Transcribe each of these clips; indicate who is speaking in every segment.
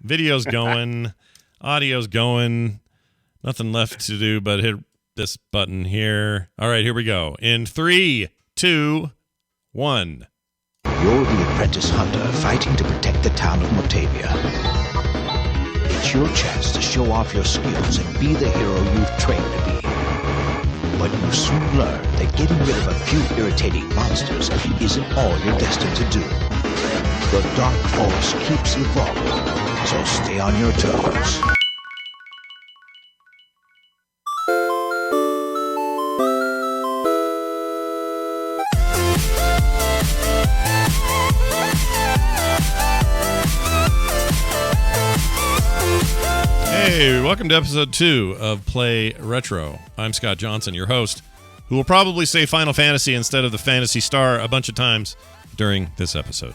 Speaker 1: Video's going. Audio's going. Nothing left to do but hit this button here. All right, here we go. In 3, 2, 1.
Speaker 2: You're the apprentice hunter fighting to protect the town of Motavia. It's your chance to show off your skills and be the hero you've trained to be. But you soon learn that getting rid of a few irritating monsters isn't all you're destined to do. The dark force keeps evolving, so stay on your toes.
Speaker 1: Hey, welcome to episode 2 of Play Retro. I'm Scott Johnson, your host, who will probably say Final Fantasy instead of the Phantasy Star a bunch of times during this episode.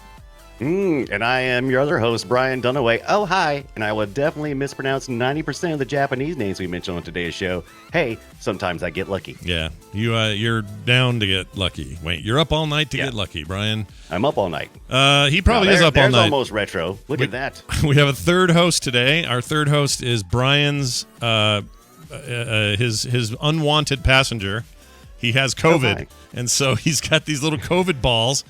Speaker 3: And I am your other host, Brian Dunaway. Oh, hi. And I will definitely mispronounce 90% of the Japanese names we mentioned on today's show. Hey, sometimes I get lucky.
Speaker 1: Yeah, you're down to get lucky. Wait, you're up all night to get lucky, Brian.
Speaker 3: I'm up all night.
Speaker 1: He probably is up all night.
Speaker 3: There's almost retro. Look at that.
Speaker 1: We have a third host today. Our third host is Brian's, his unwanted passenger. He has COVID, and so he's got these little COVID balls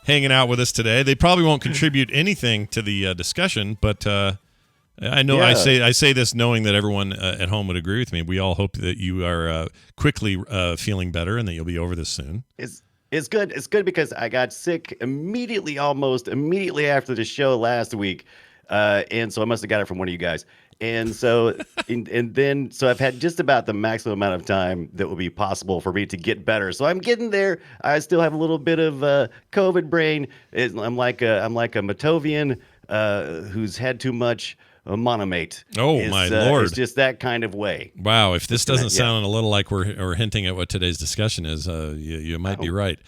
Speaker 1: hanging out with us today. They probably won't contribute anything to the discussion, but I know I say this knowing that everyone at home would agree with me. We all hope that you are quickly feeling better and that you'll be over this soon.
Speaker 3: It's good. It's good because I got sick almost immediately after the show last week, and so I must have got it from one of you guys. And so, so I've had just about the maximum amount of time that would be possible for me to get better. So I'm getting there. I still have a little bit of COVID brain. I'm like a Matovian who's had too much monomate.
Speaker 1: Oh, my Lord.
Speaker 3: It's just that kind of way.
Speaker 1: Wow. If this doesn't sound a little like we're hinting at what today's discussion is, you might be right.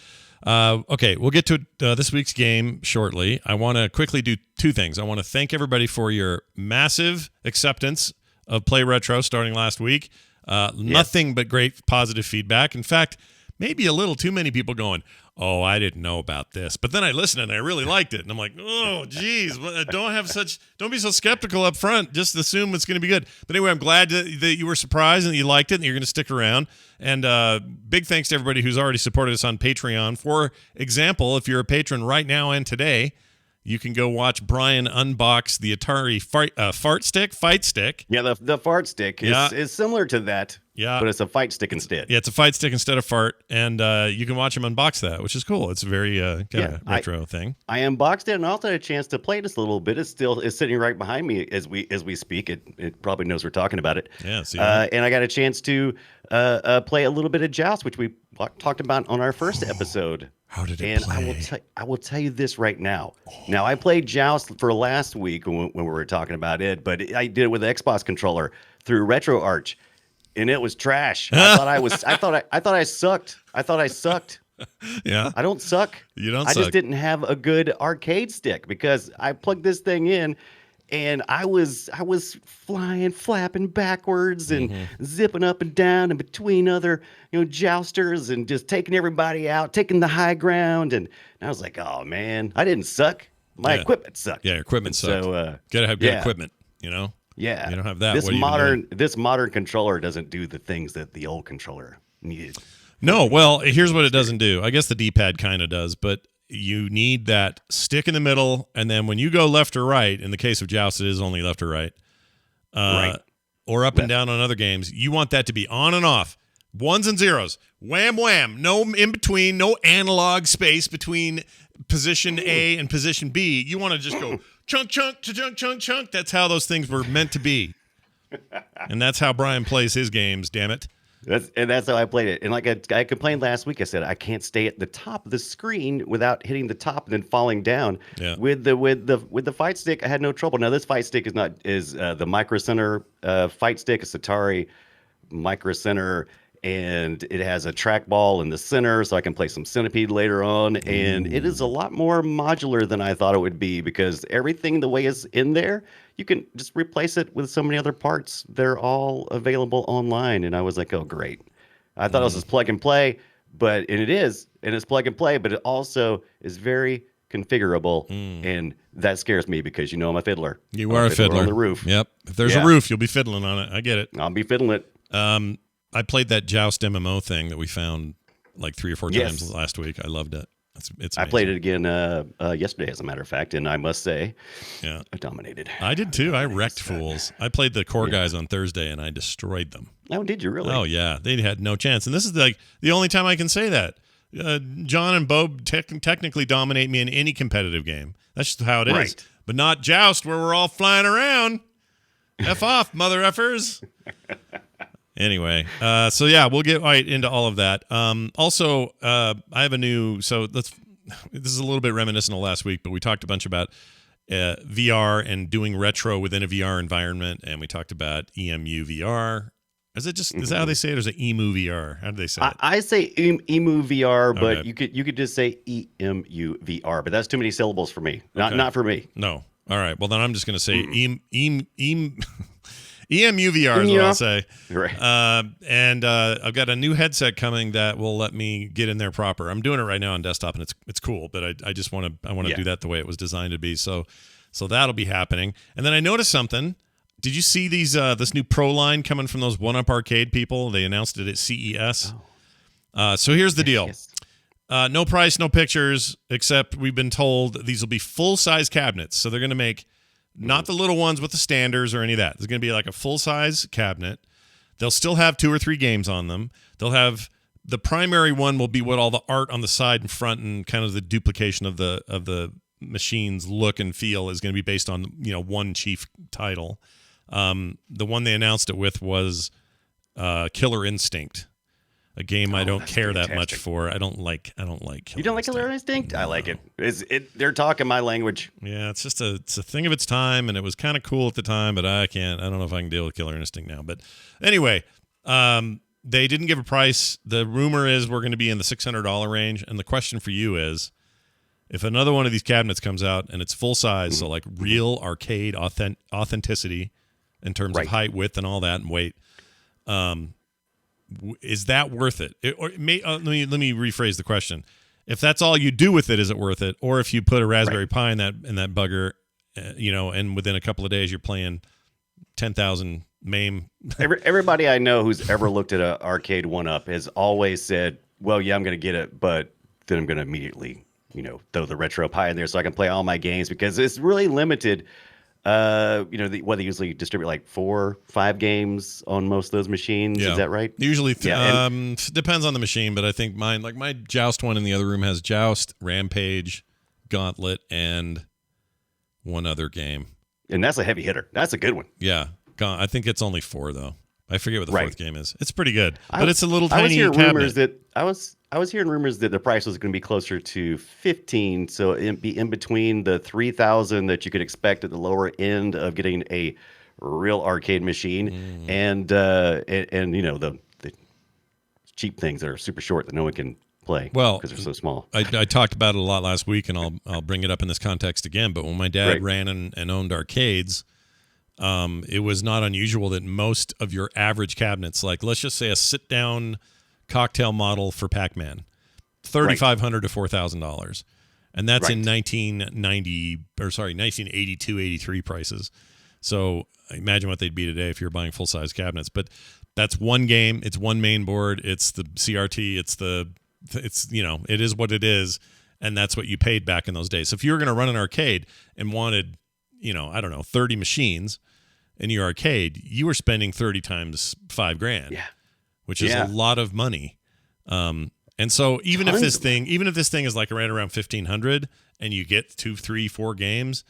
Speaker 1: Okay, we'll get to this week's game shortly. I want to quickly do two things. I want to thank everybody for your massive acceptance of Play Retro starting last week. Nothing but great positive feedback. In fact, maybe a little too many people going, oh, I didn't know about this. But then I listened and I really liked it. And I'm like, oh, geez, don't be so skeptical up front. Just assume it's going to be good. But anyway, I'm glad that you were surprised and that you liked it and you're going to stick around. And big thanks to everybody who's already supported us on Patreon. For example, if you're a patron right now and today, you can go watch Brian unbox the Atari Fight Stick.
Speaker 3: Yeah, the fart stick is similar to that.
Speaker 1: Yeah,
Speaker 3: but it's a fight stick instead.
Speaker 1: Yeah, it's a fight stick instead of fart, and you can watch him unbox that, which is cool. It's a very kind of retro thing.
Speaker 3: I unboxed it and also had a chance to play this a little bit. It's sitting right behind me as we speak. It probably knows we're talking about it.
Speaker 1: Yeah, see
Speaker 3: and I got a chance to play a little bit of Joust, which we talked about on our first episode.
Speaker 1: How did it play?
Speaker 3: I will tell you this right now. Now, I played Joust for last week when we were talking about it, but I did it with an Xbox controller through RetroArch. And it was trash. I thought I sucked.
Speaker 1: Yeah.
Speaker 3: I don't suck.
Speaker 1: You don't
Speaker 3: I
Speaker 1: suck.
Speaker 3: just didn't have a good arcade stick because I plugged this thing in and I was flapping backwards and zipping up and down and between other, jousters and just taking everybody out, taking the high ground. And I was like, oh man, I didn't suck. My equipment sucked.
Speaker 1: Yeah, your equipment sucked.
Speaker 3: So
Speaker 1: gotta have good equipment,
Speaker 3: Yeah,
Speaker 1: you don't have that.
Speaker 3: This modern controller doesn't do the things that the old controller needed.
Speaker 1: No, well, here's what it doesn't do. I guess the D-pad kind of does, but you need that stick in the middle, and then when you go left or right, in the case of Joust, it is only left or right, or up and down on other games, you want that to be on and off, ones and zeros, wham, wham, no in between, no analog space between position A and position B. You want to just go chunk, chunk, chunk, chunk, chunk. That's how those things were meant to be. And that's how Brian plays his games, damn it.
Speaker 3: That's how I played it. And like I complained last week, I said I can't stay at the top of the screen without hitting the top and then falling down.
Speaker 1: Yeah.
Speaker 3: With the fight stick, I had no trouble. Now this fight stick is the Micro Center fight stick. It's Atari Micro Center, and it has a trackball in the center, so I can play some Centipede later on. And it is a lot more modular than I thought it would be because everything the way it's in there, you can just replace it with so many other parts. They're all available online. And I was like, oh, great. I thought it was just plug and play, and it's plug and play, but it also is very configurable, and that scares me because I'm a fiddler.
Speaker 1: You are a fiddler
Speaker 3: on the roof.
Speaker 1: Yep. If there's a roof, you'll be fiddling on it. I get it.
Speaker 3: I'll be fiddling it.
Speaker 1: I played that Joust MMO thing that we found like 3 or 4 times last week. I loved it. It's amazing.
Speaker 3: I played it again yesterday, as a matter of fact, and I must say, I dominated.
Speaker 1: I did too. I wrecked fools. I played the core guys on Thursday, and I destroyed them.
Speaker 3: Oh, did you really?
Speaker 1: Oh, yeah. They had no chance. And this is like the only time I can say that. John and Bo technically dominate me in any competitive game. That's just how it is.
Speaker 3: Right.
Speaker 1: But not Joust, where we're all flying around. F off, mother effers. Anyway, so yeah, we'll get right into all of that. Also, I have a new. So this is a little bit reminiscent of last week, but we talked a bunch about VR and doing retro within a VR environment, and we talked about EMU VR. Is that how they say it? Or is it EMU VR? How do they say it?
Speaker 3: I say EMU VR, but you could just say EMU VR, but that's too many syllables for me. Not for me.
Speaker 1: No. All right. Well, then I'm just going to say EMU VR is what I'll say.
Speaker 3: Right.
Speaker 1: And I've got a new headset coming that will let me get in there proper. I'm doing it right now on desktop, and it's cool, but I just want to do that the way it was designed to be. So that'll be happening. And then I noticed something. Did you see this new Pro line coming from those 1UP Arcade people? They announced it at CES. So here's the deal.
Speaker 3: Yes.
Speaker 1: No price, no pictures, except we've been told these will be full-size cabinets. So they're going to make not the little ones with the standers or any of that. There's going to be like a full-size cabinet. They'll still have 2 or 3 games on them. They'll have the primary one will be what all the art on the side and front and kind of the duplication of the machine's look and feel is going to be based on one chief title. The one they announced it with was Killer Instinct. A game I don't care that much for. I don't like Killer Instinct.
Speaker 3: You don't like Killer Instinct?
Speaker 1: No.
Speaker 3: I like it. They're talking my language.
Speaker 1: Yeah, it's a thing of its time, and it was kind of cool at the time, but I don't know if I can deal with Killer Instinct now. But anyway, they didn't give a price. The rumor is we're going to be in the $600 range, and the question for you is, if another one of these cabinets comes out and it's full size, so like real arcade authenticity in terms of height, width, and all that, and weight, is that worth it? Let me rephrase the question. If that's all you do with it, is it worth it? Or if you put a Raspberry Pi in that bugger, and within a couple of days you're playing 10,000 MAME.
Speaker 3: Everybody I know who's ever looked at an arcade 1UP has always said, "Well, yeah, I'm going to get it, but then I'm going to immediately, throw the Retro Pi in there so I can play all my games because it's really limited." They usually distribute like 4 or 5 games on most of those machines.
Speaker 1: Yeah.
Speaker 3: Is that right?
Speaker 1: Usually, depends on the machine, but I think mine, like my Joust one in the other room, has Joust, Rampage, Gauntlet, and one other game.
Speaker 3: And that's a heavy hitter. That's a good one.
Speaker 1: Yeah, I think it's only 4 though. I forget what the 4th game is. It's pretty good, but it's a little tiny cabinet.
Speaker 3: I was hearing rumors that the price was going to be closer to 15, so it'd be in between the 3,000 that you could expect at the lower end of getting a real arcade machine, and the cheap things that are super short that no one can play because they're so small.
Speaker 1: I talked about it a lot last week, and I'll bring it up in this context again. But when my dad ran and owned arcades, it was not unusual that most of your average cabinets, like let's just say a sit-down cocktail model for Pac-Man, $3,500 to $4,000, and that's in 1982, 83 prices. So imagine what they'd be today if you're buying full-size cabinets. But that's one game. It's one main board. It's the CRT. It is what it is, and that's what you paid back in those days. So if you were going to run an arcade and wanted, 30 machines in your arcade, you were spending 30 times $5,000. Yeah. Which is a lot of money. And so even if this thing is like right around 1,500 and you get 2, 3, 4 games,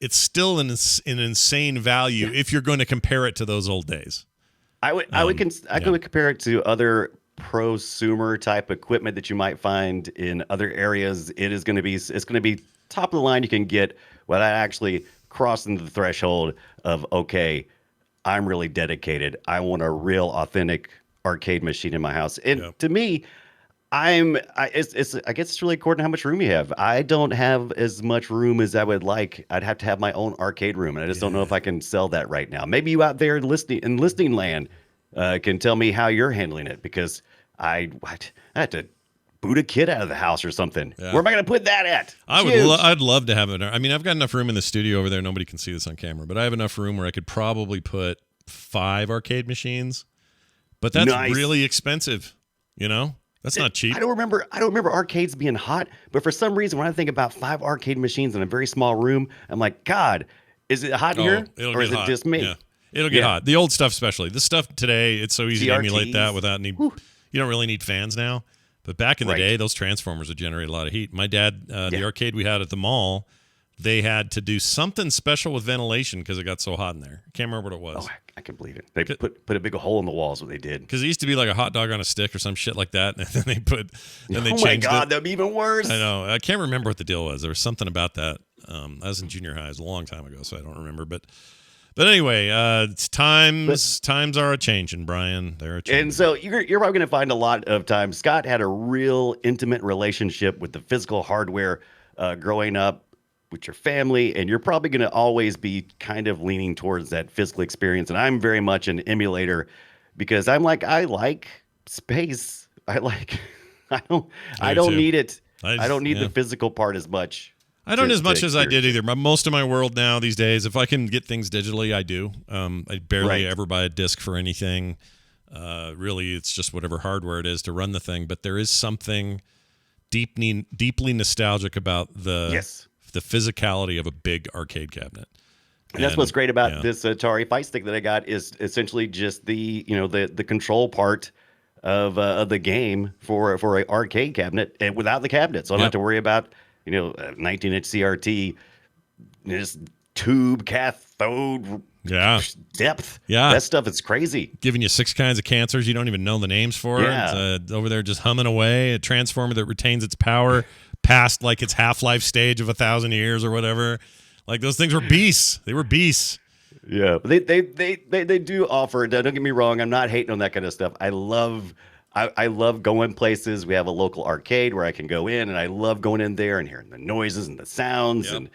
Speaker 1: it's still an insane value if you're going to compare it to those old days. I would compare it to other prosumer type equipment that you might find in other areas. It's going to be top of the line you can get without actually crossing the threshold of, okay, I'm really dedicated. I want a real authentic arcade machine in my house. And to me, I guess it's really according to how much room you have. I don't have as much room as I would like. I'd have to have my own arcade room, and I just don't know if I can sell that right now. Maybe you out there in listening land can tell me how you're handling it, because I had to
Speaker 3: boot a kid out of the house or something.
Speaker 1: Yeah.
Speaker 3: Where am I going to put that at?
Speaker 1: I'd love to have it. I mean, I've got enough room in the studio over there. Nobody can see this on camera, but I have enough room where I could probably put 5 arcade machines. But that's really expensive. You know, that's not cheap.
Speaker 3: I don't remember arcades being hot, but for some reason, when I think about 5 arcade machines in a very small room, I'm like, God, is it hot in here, or is it just me?
Speaker 1: Yeah. It'll get hot. The old stuff, especially the stuff today, it's so easy to emulate that without need. You don't really need fans now. But back in the day, those transformers would generate a lot of heat. My dad, the arcade we had at the mall, they had to do something special with ventilation because it got so hot in there. I can't remember what it was.
Speaker 3: Oh, I can believe it. They put a big hole in the walls. What they did,
Speaker 1: because it used to be like a hot dog on a stick or some shit like that, and then they put. Then they
Speaker 3: changed
Speaker 1: my God,
Speaker 3: that'd be even worse.
Speaker 1: I know. I can't remember what the deal was. There was something about that. I was in junior high. It was a long time ago, so I don't remember. But anyway, times are a changing, Brian. They're a changing.
Speaker 3: And so you're probably going to find a lot of times Scott had a real intimate relationship with the physical hardware growing up with your family, and you're probably going to always be kind of leaning towards that physical experience. And I'm very much an emulator because I like space. I don't need it. I don't need the physical part as much.
Speaker 1: I don't as much as I did either. Most of my world now these days, if I can get things digitally, I do. I barely ever buy a disc for anything. Really, it's just whatever hardware it is to run the thing. But there is something deeply nostalgic about the physicality of a big arcade cabinet.
Speaker 3: And that's what's great about this Atari Fight Stick that I got is essentially just the control part of the game for an arcade cabinet, and without the cabinet, so I don't have to worry about 19-inch CRT, just tube cathode depth.
Speaker 1: Yeah,
Speaker 3: that stuff is crazy.
Speaker 1: Giving you 6 kinds of cancers you don't even know the names for. It's, over there just humming away. A transformer that retains its power past like its half-life stage of 1,000 years or whatever. Like those things were beasts. They were beasts.
Speaker 3: Yeah, but they do offer. Don't get me wrong. I'm not hating on that kind of stuff. I love going places. We have a local arcade where I can go in, and I love going in there and hearing the noises and the sounds and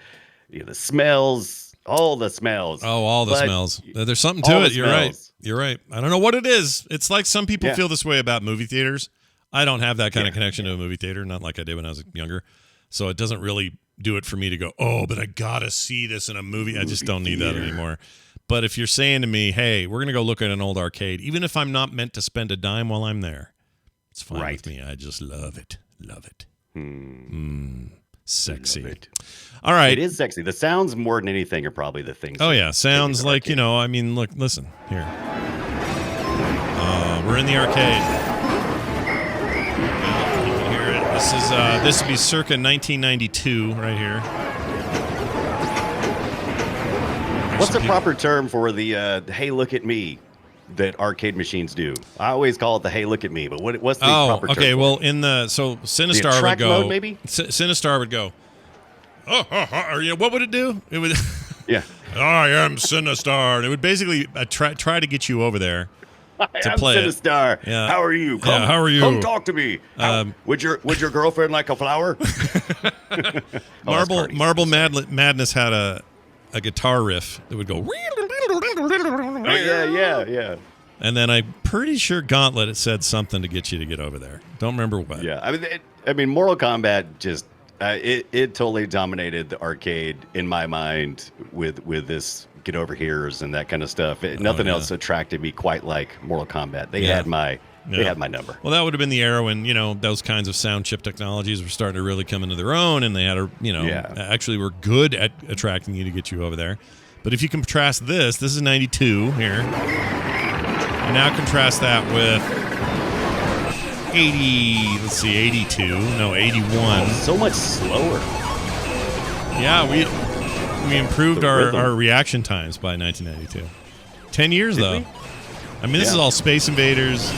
Speaker 3: the smells, all the smells.
Speaker 1: Oh, all the smells. There's something to it. You're right. You're right. I don't know what it is. It's like some people feel this way about movie theaters. I don't have that kind of connection to a movie theater, not like I did when I was younger. So it doesn't really do it for me to go, oh, but I gotta see this in a movie. I just don't need that anymore. But if you're saying to me, hey, we're going to go look at an old arcade, even if I'm not meant to spend a dime while I'm there, it's fine with me. I just love it. Love it. Sexy. Love it. All right.
Speaker 3: It is sexy. The sounds more than anything are probably the things.
Speaker 1: Oh, yeah. Sounds like, I mean, look, listen. Here. We're in the arcade. You can hear it. This would be circa 1992 right here.
Speaker 3: What's the proper term for the hey, look at me that arcade machines do? I always call it the hey, look at me, but what's the proper term?
Speaker 1: Okay, well, Sinistar would go.
Speaker 3: Mode, maybe?
Speaker 1: Sinistar would go, what would it do? It would,
Speaker 3: I
Speaker 1: am Sinistar. And it would basically try to get you over there to play
Speaker 3: Sinistar.
Speaker 1: Yeah.
Speaker 3: How are you?
Speaker 1: How are you?
Speaker 3: Come talk to me. Would your girlfriend like a flower?
Speaker 1: Marble Madness had a guitar riff that would go.
Speaker 3: Yeah.
Speaker 1: And then I'm pretty sure Gauntlet it said something to get you to get over there. Don't remember what.
Speaker 3: Yeah, I mean, Mortal Kombat just it totally dominated the arcade in my mind with this get over here's and that kind of stuff. Nothing else attracted me quite like Mortal Kombat. They had my. They had my number.
Speaker 1: Well, that would have been the era when, those kinds of sound chip technologies were starting to really come into their own, and they had actually were good at attracting you to get you over there. But if you contrast this is 92 here. And now contrast that with 82. No, 81.
Speaker 3: So much slower.
Speaker 1: Yeah, we improved our reaction times by 1992. 10 years, though. We? I mean, this is all Space Invaders.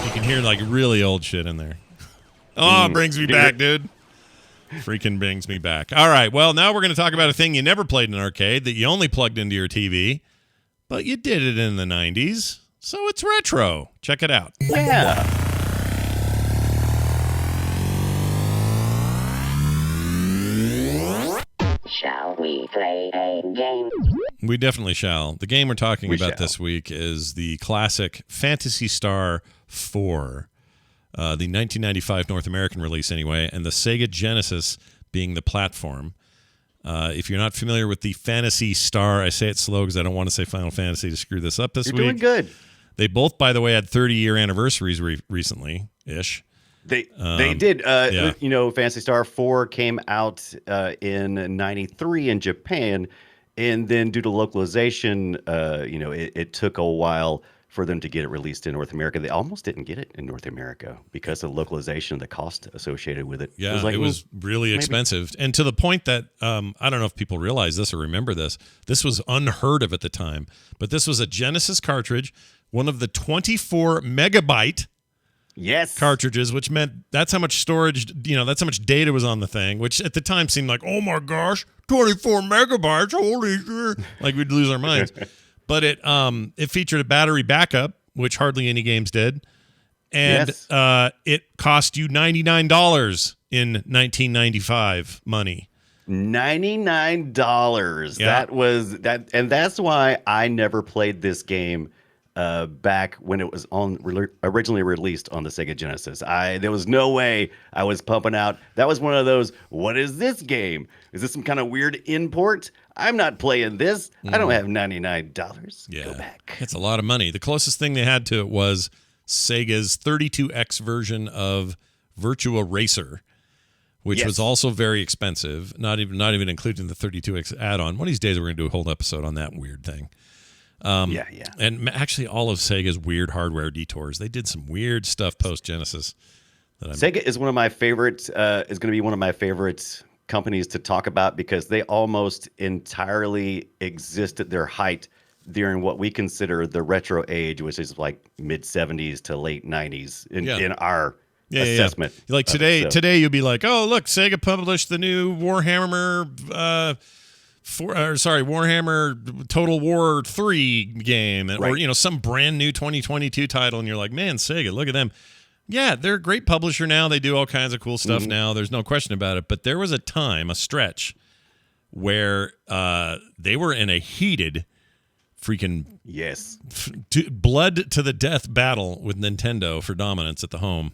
Speaker 1: You can hear, like, really old shit in there. Oh, it brings me back, dude. Freaking brings me back. All right, well, now we're going to talk about a thing you never played in an arcade that you only plugged into your TV, but you did it in the 90s, so it's retro. Check it out.
Speaker 3: Yeah.
Speaker 4: Shall we play a game?
Speaker 1: We definitely shall. The game we're talking about this week is the classic Phantasy Star IV, the 1995 North American release anyway, and the Sega Genesis being the platform. If you're not familiar with the Phantasy Star, I say it slow because I don't want to say Final Fantasy to screw this up this week.
Speaker 3: You're doing good.
Speaker 1: They both, by the way, had 30-year anniversaries recently-ish.
Speaker 3: They did.
Speaker 1: Yeah.
Speaker 3: You know, Phantasy Star IV came out in '93 in Japan, and then due to localization, it took a while for them to get it released in North America. They almost didn't get it in North America because of localization and the cost associated with it.
Speaker 1: Yeah, it was really expensive. And to the point that, I don't know if people realize this or remember this, this was unheard of at the time, but this was a Genesis cartridge, one of the 24 megabyte cartridges, which meant that's how much storage, that's how much data was on the thing, which at the time seemed like, oh my gosh, 24 megabytes, holy shit. Like we'd lose our minds. But it featured a battery backup, which hardly any games did. And it cost you $99 in 1995 money.
Speaker 3: $99.
Speaker 1: Yeah.
Speaker 3: That was that, and that's why I never played this game back when it was originally released on the Sega Genesis. There was no way I was pumping out. That was one of those, what is this game? Is this some kind of weird import? I'm not playing this. I don't have $99.
Speaker 1: Yeah.
Speaker 3: Go back.
Speaker 1: It's a lot of money. The closest thing they had to it was Sega's 32X version of Virtua Racer, which was also very expensive, not even including the 32X add-on. One of these days we're going to do a whole episode on that weird thing. And actually all of Sega's weird hardware detours. They did some weird stuff post-Genesis.
Speaker 3: Sega is one of my favorites, is going to be one of my favorite companies to talk about because they almost entirely exist at their height during what we consider the retro age, which is like mid-70s to late 90s in our assessment.
Speaker 1: Yeah. Like today you'll be like, oh, look, Sega published the new Warhammer Warhammer Total War 3 game, or some brand new 2022 title, and you're like, man, Sega, look at them. Yeah, they're a great publisher now. They do all kinds of cool stuff now. There's no question about it. But there was a stretch, where they were in a heated freaking blood to the death battle with Nintendo for dominance at the home.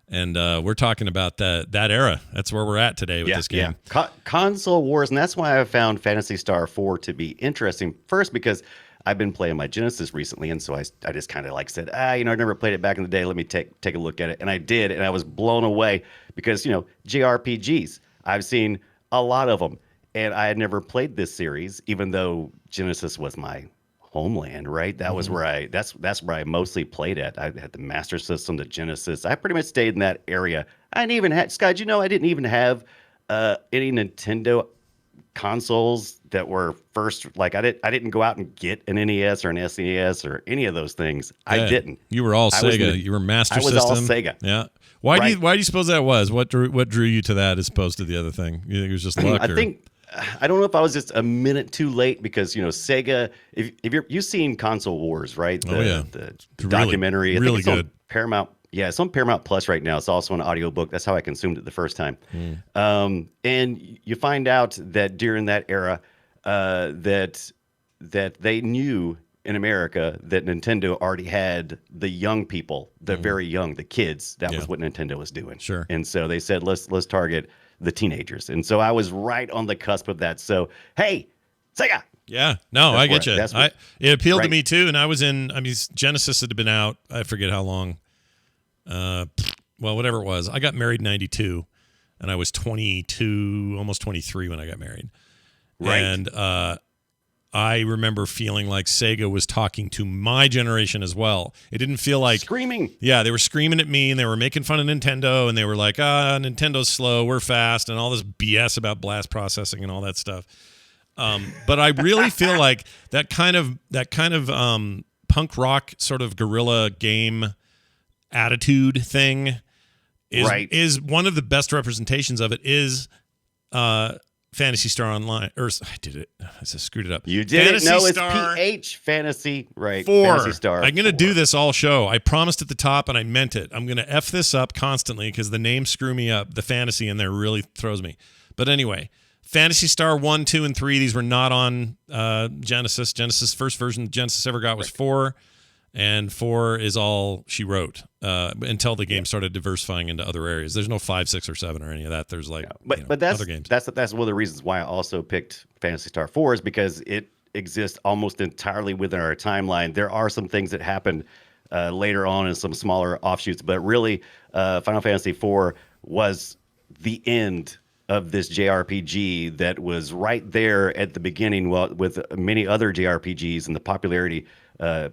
Speaker 1: And we're talking about that era. That's where we're at today with this game.
Speaker 3: Yeah. Console wars, and that's why I found Phantasy Star IV to be interesting. First, because I've been playing my Genesis recently, and so I just kind of said, I never played it back in the day. Let me take a look at it. And I did, and I was blown away because, JRPGs, I've seen a lot of them, and I had never played this series, even though Genesis was my homeland, right? That was where that's where I mostly played at. I had the Master System, the Genesis. I pretty much stayed in that area. I didn't even have, Scott, I didn't even have any Nintendo consoles that were first, I didn't go out and get an NES or an SNES or any of those things. I didn't.
Speaker 1: You were all Sega. You were Master System.
Speaker 3: I was all Sega.
Speaker 1: Yeah. Why do you suppose that was? What drew you to that as opposed to the other thing? You think it was just luck?
Speaker 3: I don't know if I was just a minute too late because Sega. If you've seen Console Wars, right? The documentary.
Speaker 1: Really, really good.
Speaker 3: Paramount. Yeah, it's on Paramount Plus right now. It's also an audiobook. That's how I consumed it the first time. And you find out that during that era, that they knew in America that Nintendo already had the young people, the very young, the kids. That was what Nintendo was doing.
Speaker 1: Sure.
Speaker 3: And so they said, let's target the teenagers. And so I was right on the cusp of that. So, hey, Sega.
Speaker 1: Yeah, no, I get you. It appealed to me too. And Genesis had been out. I forget how long. Whatever it was. I got married in 92 and I was 22, almost 23 when I got married.
Speaker 3: Right.
Speaker 1: And, I remember feeling like Sega was talking to my generation as well. It didn't feel like
Speaker 3: screaming.
Speaker 1: Yeah, they were screaming at me and they were making fun of Nintendo and they were like, Nintendo's slow, we're fast, and all this BS about blast processing and all that stuff. But I really feel like that kind of punk rock sort of guerrilla game attitude thing is one of the best representations of it is Phantasy Star Online, or I did it. I just screwed it up.
Speaker 3: You did
Speaker 1: Phantasy
Speaker 3: it. No, it's
Speaker 1: Star
Speaker 3: PH Fantasy, right?
Speaker 1: 4.
Speaker 3: Phantasy Star.
Speaker 1: I'm going to do this all show. I promised at the top, and I meant it. I'm going to F this up constantly because the names screw me up. The fantasy in there really throws me. But anyway, Phantasy Star 1, 2, and 3. These were not on Genesis. Genesis' first version Genesis ever got was 4. and 4 is all she wrote until the game started diversifying into other areas. There's no 5, 6, or 7 or any of that. There's like
Speaker 3: but that's
Speaker 1: other games.
Speaker 3: That's one of the reasons why I also picked Phantasy Star 4 is because it exists almost entirely within our timeline. There are some things that happen later on in some smaller offshoots, but really Final Fantasy 4 was the end of this JRPG that was right there at the beginning, with many other JRPGs and the popularity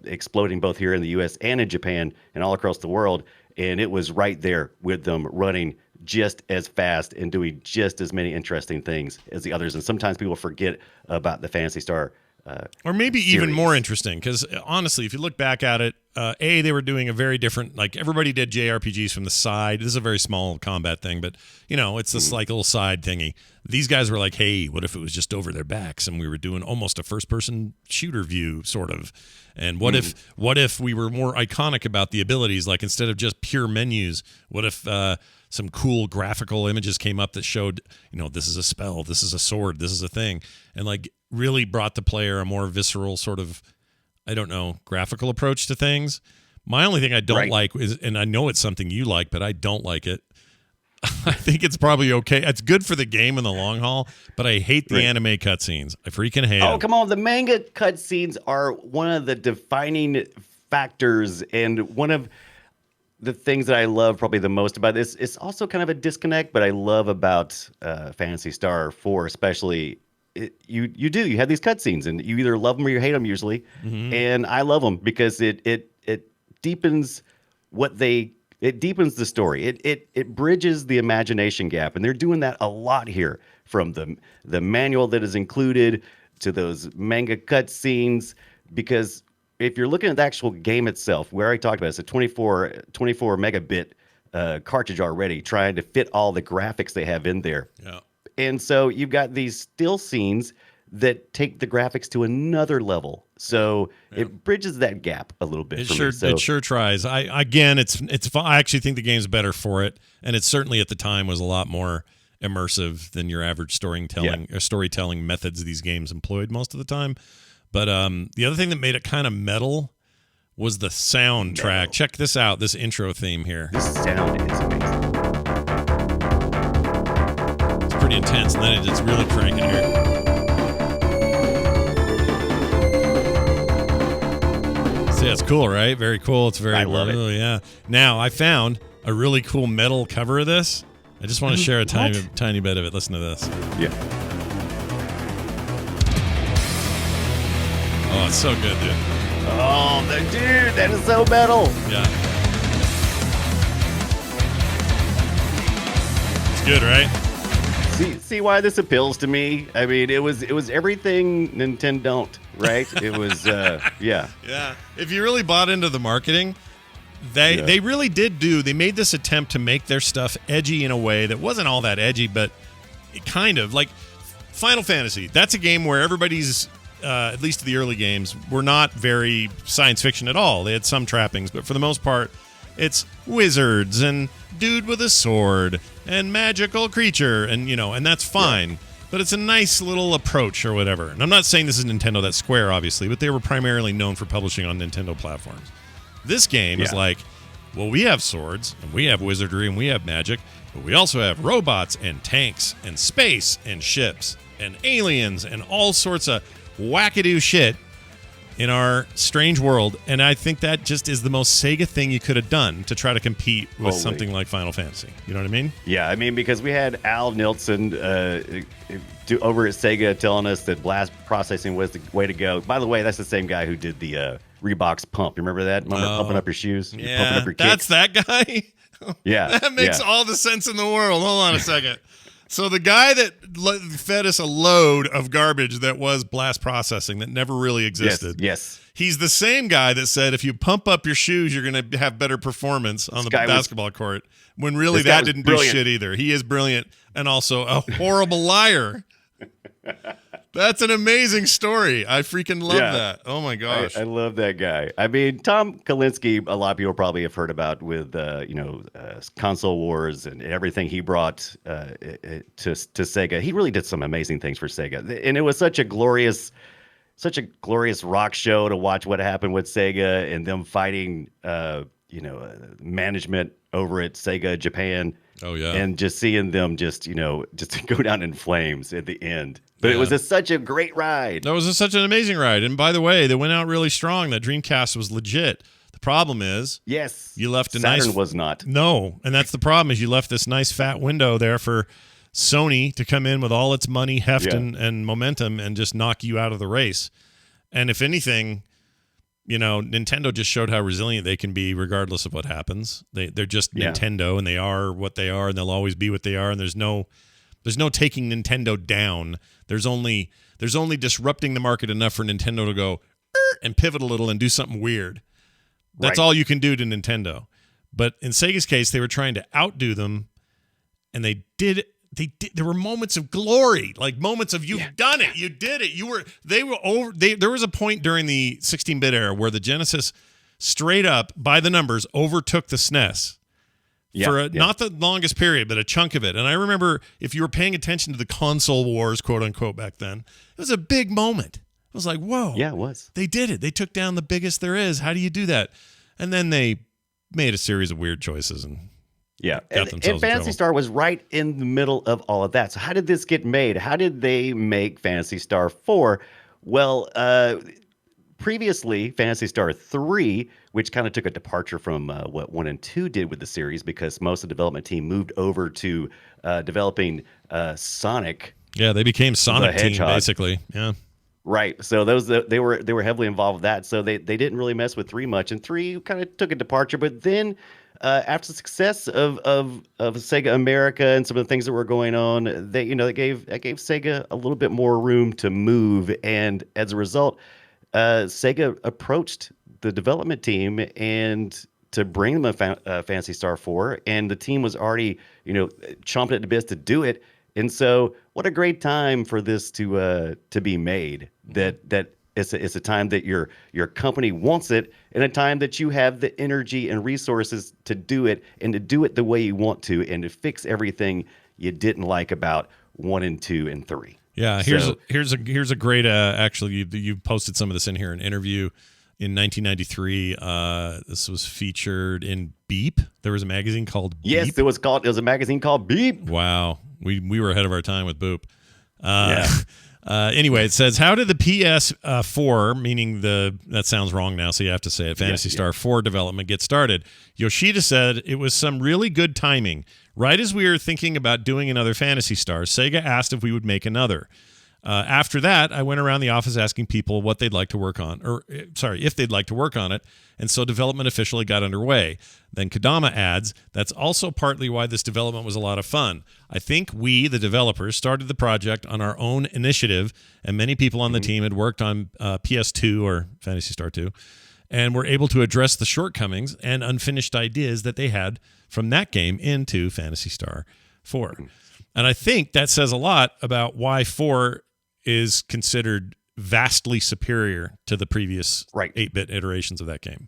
Speaker 3: exploding both here in the US and in Japan and all across the world. And it was right there with them running just as fast and doing just as many interesting things as the others. And sometimes people forget about the Phantasy Star
Speaker 1: or maybe
Speaker 3: series.
Speaker 1: Even more interesting, because honestly, if you look back at it, they were doing a very different, like everybody did JRPGs from the side. This is a very small combat thing, but it's this like little side thingy. These guys were like, hey, what if it was just over their backs and we were doing almost a first-person shooter view, sort of? And what if we were more iconic about the abilities? Like instead of just pure menus, what if some cool graphical images came up that showed, this is a spell, this is a sword, this is a thing, and like really brought the player a more visceral sort of, I don't know, graphical approach to things. My only thing I don't like is, and I know it's something you like, but I don't like it. I think it's probably okay. It's good for the game in the long haul, but I hate the anime cutscenes. I freaking hate them.
Speaker 3: Oh, come on. The manga cutscenes are one of the defining factors, and one of the things that I love probably the most about this. It's also kind of a disconnect, but I love about Phantasy Star 4 especially. You have these cutscenes, and you either love them or you hate them usually. Mm-hmm. And I love them because it deepens it deepens the story. It bridges the imagination gap, and they're doing that a lot here, from the manual that is included to those manga cutscenes. Because if you're looking at the actual game itself, we already talked about it's a 24 megabit cartridge already, trying to fit all the graphics they have in there.
Speaker 1: Yeah.
Speaker 3: And so you've got these still scenes that take the graphics to another level. So it bridges that gap a little bit.
Speaker 1: It sure tries. I actually think the game's better for it, and it certainly at the time was a lot more immersive than your average storytelling methods these games employed most of the time. But the other thing that made it kind of metal was the soundtrack. Check this out, this intro theme here.
Speaker 3: The sound is amazing.
Speaker 1: Pretty intense, and then it's really cranking here. See, it's cool, right? Very cool. It's very,
Speaker 3: I love it.
Speaker 1: Yeah. Now, I found a really cool metal cover of this. I just want to share a tiny bit of it. Listen to this.
Speaker 3: Yeah.
Speaker 1: Oh, it's so good, dude.
Speaker 3: Oh, dude, that is so metal.
Speaker 1: Yeah. It's good, right?
Speaker 3: See why this appeals to me? I mean, it was everything Nintendo don't, right? It was yeah.
Speaker 1: Yeah. If you really bought into the marketing, they really did they made this attempt to make their stuff edgy in a way that wasn't all that edgy, but it kind of like Final Fantasy. That's a game where everybody's at least the early games were not very science fiction at all. They had some trappings, but for the most part, it's wizards and dude with a sword and magical creature, and that's fine. Yeah. But it's a nice little approach or whatever. And I'm not saying this is Nintendo, that's Square, obviously, but they were primarily known for publishing on Nintendo platforms. This game is like, well, we have swords, and we have wizardry, and we have magic, but we also have robots and tanks and space and ships and aliens and all sorts of wackadoo shit in our strange world. And I think that just is the most Sega thing you could have done to try to compete with something like Final Fantasy. You know what I mean? Yeah,
Speaker 3: I mean, because we had Al Nilsson over at Sega telling us that blast processing was the way to go. By the way, that's the same guy who did the Reebok's pump. You remember that? Remember pumping up your shoes?
Speaker 1: Yeah,
Speaker 3: pumping up your kicks?
Speaker 1: That's that guy?
Speaker 3: Yeah.
Speaker 1: That makes all the sense in the world. Hold on a second. So the guy that fed us a load of garbage that was blast processing that never really existed.
Speaker 3: Yes.
Speaker 1: He's the same guy that said if you pump up your shoes, you're going to have better performance on the basketball court. When really that didn't do shit either. He is brilliant and also a horrible liar. That's an amazing story. I freaking love that. Oh my gosh.
Speaker 3: I love that guy. I mean, Tom Kalinske, a lot of people probably have heard about with, console wars and everything he brought to Sega. He really did some amazing things for Sega. And it was such a glorious such a glorious rock show to watch what happened with Sega and them fighting, management over at Sega Japan.
Speaker 1: Oh yeah.
Speaker 3: And just seeing them just go down in flames at the end. But it was such a great ride.
Speaker 1: That was such an amazing ride. And by the way, they went out really strong. That Dreamcast was legit. The problem is,
Speaker 3: yes,
Speaker 1: you left a
Speaker 3: Saturn
Speaker 1: nice
Speaker 3: was not.
Speaker 1: No, and that's the problem is you left this nice fat window there for Sony to come in with all its money, heft, and momentum and just knock you out of the race. And if anything, Nintendo just showed how resilient they can be regardless of what happens. They're just Nintendo, and they are what they are, and they'll always be what they are. And there's no taking Nintendo down. There's only disrupting the market enough for Nintendo to go and pivot a little and do something weird. That's all you can do to Nintendo. But in Sega's case, they were trying to outdo them, and they did. There were moments of glory, like moments of you've done it, you did it. There was a point during the 16-bit era where the Genesis straight up by the numbers overtook the SNES for not the longest period, but a chunk of it. And I remember if you were paying attention to the console wars, quote unquote, back then, it was a big moment. I was like, whoa.
Speaker 3: Yeah, it was.
Speaker 1: They did it. They took down the biggest there is. How do you do that? And then they made a series of weird choices and
Speaker 3: and Phantasy Star was right in the middle of all of that. So how did this get made? How did they make Phantasy Star 4? Well, previously, Phantasy Star 3, which kind of took a departure from what 1 and 2 did with the series because most of the development team moved over to developing Sonic.
Speaker 1: Yeah, they became Sonic
Speaker 3: the
Speaker 1: Team,
Speaker 3: Hedgehog.
Speaker 1: basically. Yeah.
Speaker 3: Right. So they were heavily involved with that. So they didn't really mess with 3 much. And 3 kind of took a departure. But then after the success of Sega America and some of the things that were going on, they gave Sega a little bit more room to move. And as a result, Sega approached the development team and to bring them a Phantasy Star 4. And the team was already, chomping at the bit to do it. And so, what a great time for this to be made. That it's a time that your company wants it, and a time that you have the energy and resources to do it, and to do it the way you want to, and to fix everything you didn't like about 1 and 2 and 3.
Speaker 1: Yeah, here's a great. Actually, you posted some of this in here. An interview in 1993. This was featured in Beep. There was a magazine called Beep.
Speaker 3: Yes, it was a magazine called Beep.
Speaker 1: Wow. We were ahead of our time with Boop. Anyway, it says, how did the PS4, meaning that sounds wrong now, so you have to say it, Phantasy Star 4 development get started? Yoshida said it was some really good timing. Right as we were thinking about doing another Phantasy Star, Sega asked if we would make another. After that, I went around the office asking people what they'd like to work on, if they'd like to work on it, and so development officially got underway. Then Kodama adds, that's also partly why this development was a lot of fun. I think we, the developers, started the project on our own initiative, and many people on the team had worked on PS2 or Phantasy Star 2, and were able to address the shortcomings and unfinished ideas that they had from that game into Phantasy Star 4. And I think that says a lot about why 4 is considered vastly superior to the previous 8-bit iterations of that game.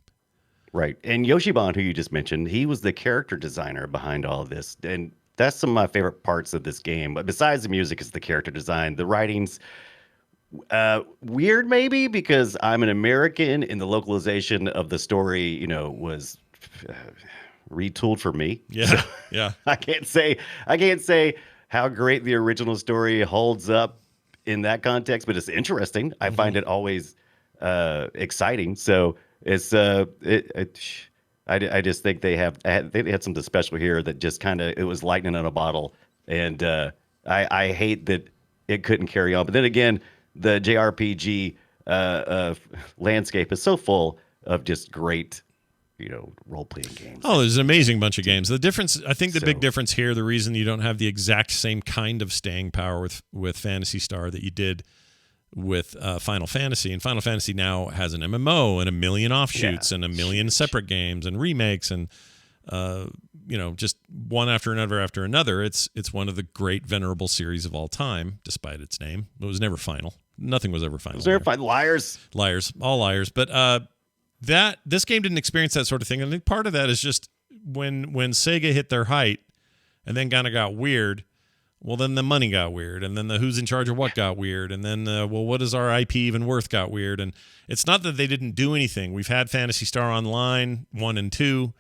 Speaker 3: Right. And Yoshiban, who you just mentioned, he was the character designer behind all of this. And that's some of my favorite parts of this game. But besides the music, is the character design. The writing's weird, maybe, because I'm an American and the localization of the story, was retooled for me.
Speaker 1: Yeah.
Speaker 3: So
Speaker 1: yeah.
Speaker 3: I can't say how great the original story holds up in that context, but it's interesting. I find it always exciting. So it's I just think they had something special here that just kind of, it was lightning in a bottle, and I hate that it couldn't carry on. But then again, the JRPG landscape is so full of just great role-playing games.
Speaker 1: Oh, there's an amazing bunch of games. The difference, I think the big difference here, the reason you don't have the exact same kind of staying power with Phantasy Star that you did with Final Fantasy, and Final Fantasy now has an MMO and a million offshoots and a million separate games and remakes and just one after another. It's one of the great venerable series of all time, despite its name. It was never final. Nothing was ever final.
Speaker 3: It was never final. Liars,
Speaker 1: all liars. But this game didn't experience that sort of thing. And I think part of that is just when Sega hit their height and then kind of got weird, Well, then the money got weird, and then the who's in charge of what got weird, and then, well, what is our IP even worth got weird. And it's not that they didn't do anything. We've had Phantasy Star Online 1 and 2.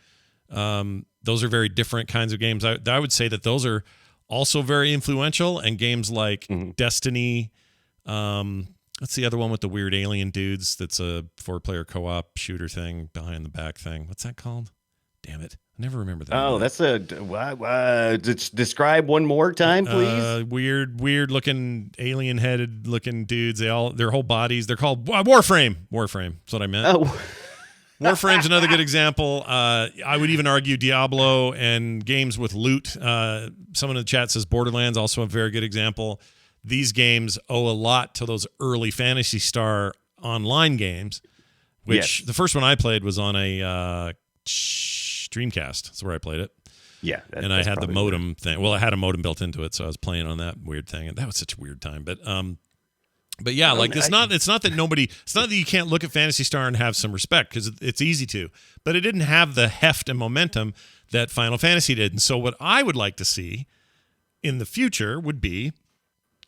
Speaker 1: Those are very different kinds of games. I would say that those are also very influential, and games like Destiny. What's the other one with the weird alien dudes? That's a 4-player co-op shooter thing, behind the back thing. What's that called? Damn it. I never remember that.
Speaker 3: Oh, that's describe one more time, please.
Speaker 1: Weird looking alien headed looking dudes. Their whole bodies. They're called Warframe. Warframe. That's what I meant.
Speaker 3: Oh.
Speaker 1: Warframe's another good example. I would even argue Diablo and games with loot. Someone in the chat says Borderlands, also a very good example. These games owe a lot to those early Phantasy Star Online games, which the first one I played was on a Dreamcast. That's where I played it.
Speaker 3: Yeah.
Speaker 1: And I had the modem thing. Well, I had a modem built into it, so I was playing on that weird thing. And that was such a weird time. But yeah, like it's not that you can't look at Phantasy Star and have some respect, because it's easy to. But it didn't have the heft and momentum that Final Fantasy did. And so what I would like to see in the future would be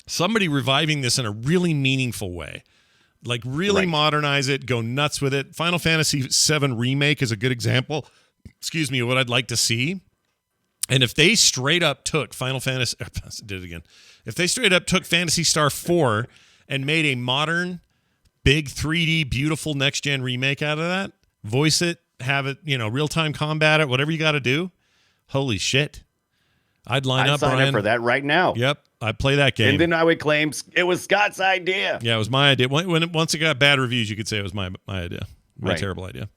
Speaker 1: somebody reviving this in a really meaningful way. Like really modernize it, go nuts with it. Final Fantasy VII Remake is a good example. Excuse me, of what I'd like to see. And if they straight up took If they straight up took Phantasy Star IV and made a modern, big 3D, beautiful next-gen remake out of that, voice it, have it, real-time combat it, whatever you got to do, holy shit. I'd sign
Speaker 3: Brian, up for that right now.
Speaker 1: Yep, I'd play that game.
Speaker 3: And then I would claim it was Scott's idea.
Speaker 1: Yeah, it was my idea. Once it got bad reviews, you could say it was my idea. My terrible idea.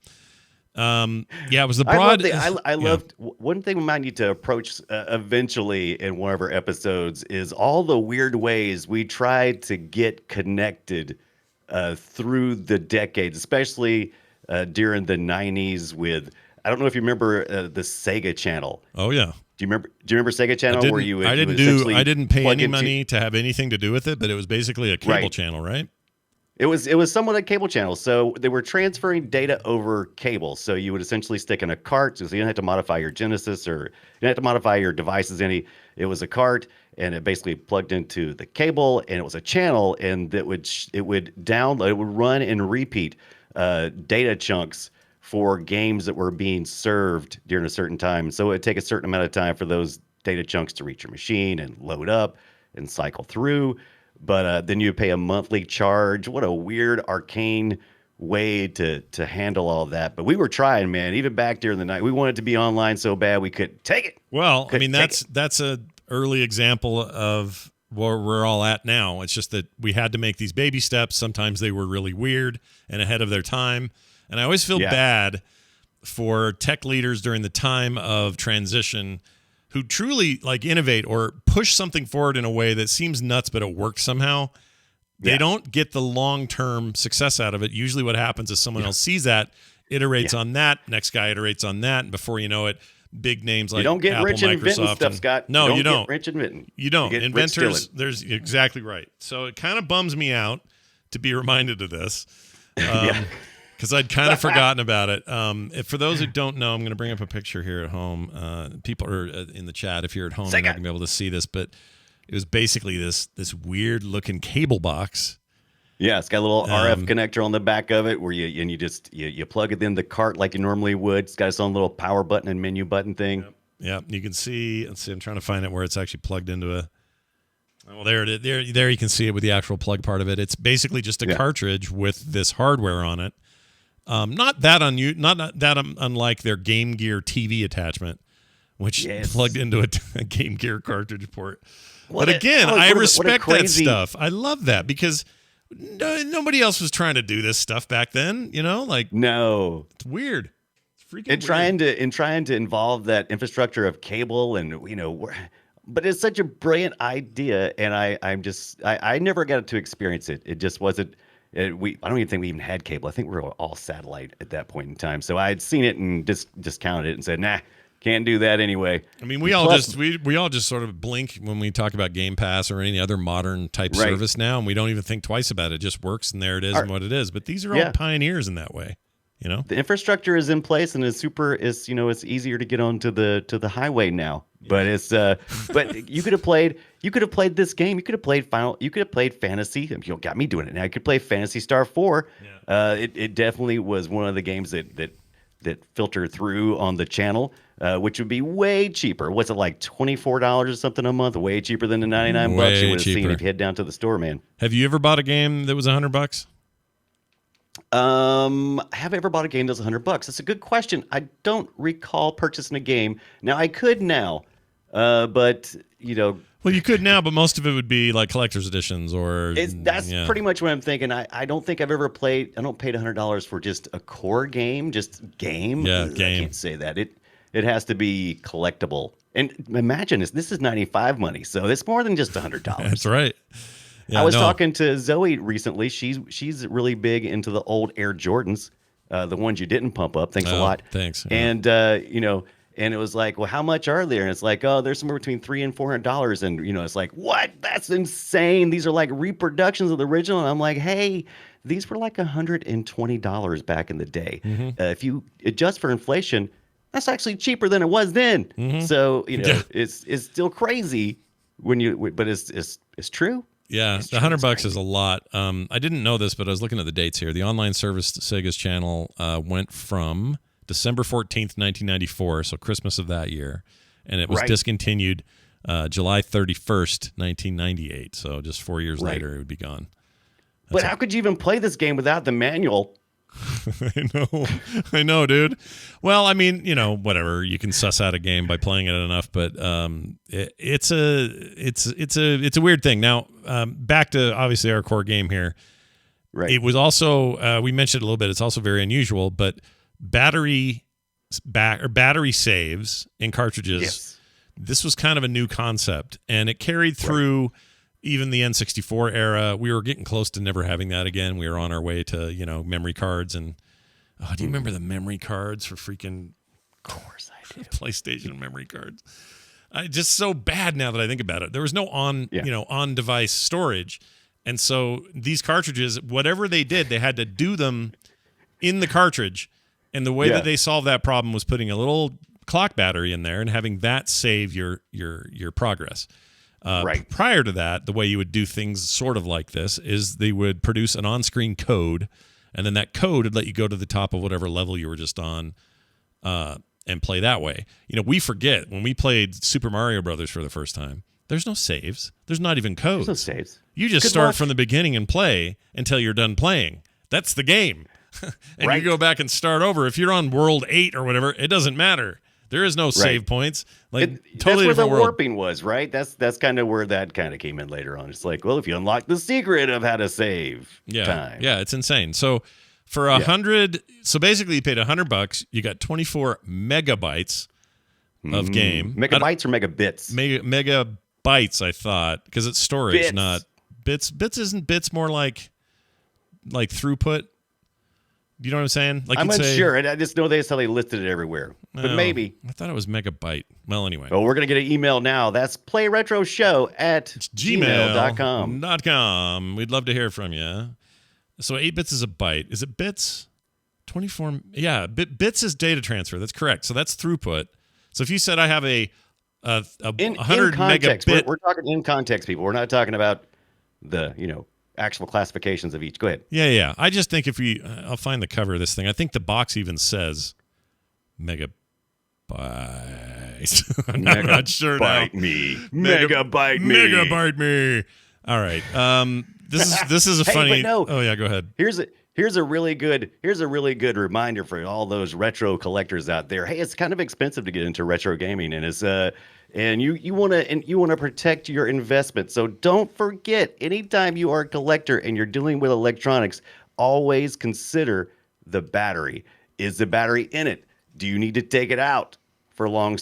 Speaker 1: It was the broad.
Speaker 3: I loved one thing we might need to approach eventually in one of our episodes is all the weird ways we tried to get connected through the decades, especially during the 90s with, I don't know if you remember the Sega Channel.
Speaker 1: Oh yeah.
Speaker 3: Do you remember Sega Channel
Speaker 1: I didn't pay any money to have anything to do with it, but it was basically a cable channel, right?
Speaker 3: It was somewhat like cable channel. So they were transferring data over cable. So you would essentially stick in a cart. So you didn't have to modify your Genesis, or you didn't have to modify your devices any. It was a cart, and it basically plugged into the cable, and it was a channel, and it would download, it would run and repeat data chunks for games that were being served during a certain time. So it would take a certain amount of time for those data chunks to reach your machine and load up and cycle through. But then you pay a monthly charge. What a weird, arcane way to handle all that. But we were trying, man. Even back during the night, we wanted to be online so bad we couldn't take it.
Speaker 1: Well, I mean, that's a early example of where we're all at now. It's just that we had to make these baby steps. Sometimes they were really weird and ahead of their time. And I always feel bad for tech leaders during the time of transition who truly like innovate or push something forward in a way that seems nuts, but it works somehow. They don't get the long-term success out of it. Usually what happens is someone else sees that, iterates on that, next guy iterates on that, and before you know it, big names like
Speaker 3: you don't get
Speaker 1: Apple,
Speaker 3: rich
Speaker 1: Microsoft,
Speaker 3: inventing stuff, Scott.
Speaker 1: No, you don't.
Speaker 3: Get rich inventing.
Speaker 1: You don't.
Speaker 3: You
Speaker 1: Inventors, there's exactly right. So it kind of bums me out to be reminded of this. Because I'd kind of forgotten about it. For those who don't know, I'm going to bring up a picture here at home. People are in the chat. If you're at home, you're not going to be able to see this, but it was basically this weird-looking cable box.
Speaker 3: Yeah, it's got a little RF connector on the back of it where you plug it in the cart like you normally would. It's got its own little power button and menu button thing.
Speaker 1: Yeah, you can see. Let's see. I'm trying to find it where it's actually plugged into a. Well, there it is. There you can see it with the actual plug part of it. It's basically just a cartridge with this hardware on it. Not that unlike their Game Gear TV attachment, which plugged into a Game Gear cartridge port. But again, I respect that stuff. I love that because nobody else was trying to do this stuff back then.
Speaker 3: No,
Speaker 1: it's weird. It's freaking
Speaker 3: weird. Trying to involve that infrastructure of cable and but it's such a brilliant idea, and I never got to experience it. It just wasn't. I don't even think we even had cable. I think we were all satellite at that point in time. So I had seen it and discounted it and said, nah, can't do that anyway.
Speaker 1: I mean, we all just sort of blink when we talk about Game Pass or any other modern type service now, and we don't even think twice about it. It just works, and there it is and what it is. But these are all pioneers in that way. You know,
Speaker 3: the infrastructure is in place and it's easier to get onto the highway now. But but you could have played this game. You could have played Fantasy. You got me doing it now. You could play Phantasy Star IV.
Speaker 1: Yeah.
Speaker 3: It definitely was one of the games that filtered through on the channel, which would be way cheaper. What's it like, $24 or something a month? Way cheaper than the $99
Speaker 1: Way
Speaker 3: you would have seen
Speaker 1: cheaper.
Speaker 3: if you head down to the store, man.
Speaker 1: Have you ever bought a game that was $100?
Speaker 3: Have I ever bought a game that's $100? That's a good question. I don't recall purchasing a game. Now I could now, but
Speaker 1: Well, you could now, but most of it would be like collector's editions or.
Speaker 3: that's pretty much what I'm thinking. I don't think I've ever played. I don't paid $100 for just a core game, just game.
Speaker 1: Yeah,
Speaker 3: I
Speaker 1: game.
Speaker 3: can't say that. It has to be collectible. And imagine this is 95 money, so it's more than just $100.
Speaker 1: That's right. Yeah,
Speaker 3: I was talking to Zoe recently. She's really big into the old Air Jordans, the ones you didn't pump up. Thanks a lot.
Speaker 1: Thanks. Yeah.
Speaker 3: And and it was like, well, how much are there? And it's like, oh, there's somewhere between $300 and $400. And it's like, what? That's insane. These are like reproductions of the original. And I'm like, hey, these were like $120 back in the day.
Speaker 1: Mm-hmm.
Speaker 3: If you adjust for inflation, that's actually cheaper than it was then.
Speaker 1: Mm-hmm.
Speaker 3: So it's still crazy but it's true.
Speaker 1: Yeah, the $100 is a lot. I didn't know this, but I was looking at the dates here. The online service to Sega's channel went from December 14th, 1994, so Christmas of that year, and it was discontinued July 31st, 1998. So just 4 years later, it would be gone.
Speaker 3: But how could you even play this game without the manual?
Speaker 1: I know, dude. Well, I mean, whatever. You can suss out a game by playing it enough, but it's a weird thing. Now, back to obviously our core game here.
Speaker 3: Right.
Speaker 1: It was also we mentioned it a little bit. It's also very unusual, but battery saves in cartridges. Yes. This was kind of a new concept, and it carried through. Even the N64 era, we were getting close to never having that again. We were on our way to, memory cards. And do you remember the memory cards for freaking? Of course I do. PlayStation memory cards. Just so bad now that I think about it. There was no on-device storage. And so these cartridges, whatever they did, they had to do them in the cartridge. And the way that they solved that problem was putting a little clock battery in there and having that save your progress. Prior to that, the way you would do things sort of like this is they would produce an on-screen code, and then that code would let you go to the top of whatever level you were just on and play that way. We forget when we played Super Mario Brothers for the first time, there's no saves. There's not even codes.
Speaker 3: There's no saves.
Speaker 1: You just start from the beginning and play until you're done playing. That's the game. And you go back and start over. If you're on World 8 or whatever, it doesn't matter. There is no save points. Totally
Speaker 3: that's where
Speaker 1: different
Speaker 3: the
Speaker 1: world.
Speaker 3: warping was, right? That's kind of where that kind of came in later on. It's like, well, if you unlock the secret of how to save time.
Speaker 1: Yeah, it's insane. So for 100, so basically you paid $100, you got 24 megabytes of game.
Speaker 3: Megabytes or megabits?
Speaker 1: Megabytes, I thought, because it's storage, not bits. Bits isn't bits more like throughput? Do you know what I'm saying?
Speaker 3: I'm unsure. I just know that's how they listed it everywhere. But maybe.
Speaker 1: I thought it was megabyte. Well, anyway.
Speaker 3: Well, we're going to get an email now. That's playretroshow@gmail.com.
Speaker 1: We'd love to hear from you. So 8 bits is a byte. Is it bits? 24. Yeah, bits is data transfer. That's correct. So that's throughput. So if you said I have a 100
Speaker 3: in context,
Speaker 1: megabit.
Speaker 3: We're talking in context, people. We're not talking about the, actual classifications of each. Go ahead.
Speaker 1: Yeah. I just think if I'll find the cover of this thing. I think the box even says megabyte. I'm not sure now. Megabyte me. All right. This is a funny.
Speaker 3: But no.
Speaker 1: Oh yeah, go ahead.
Speaker 3: Here's a really good reminder for all those retro collectors out there. Hey, it's kind of expensive to get into retro gaming, and it's and you want to protect your investment. So don't forget, anytime you are a collector and you're dealing with electronics, always consider the battery. Is the battery in it? Do you need to take it out for long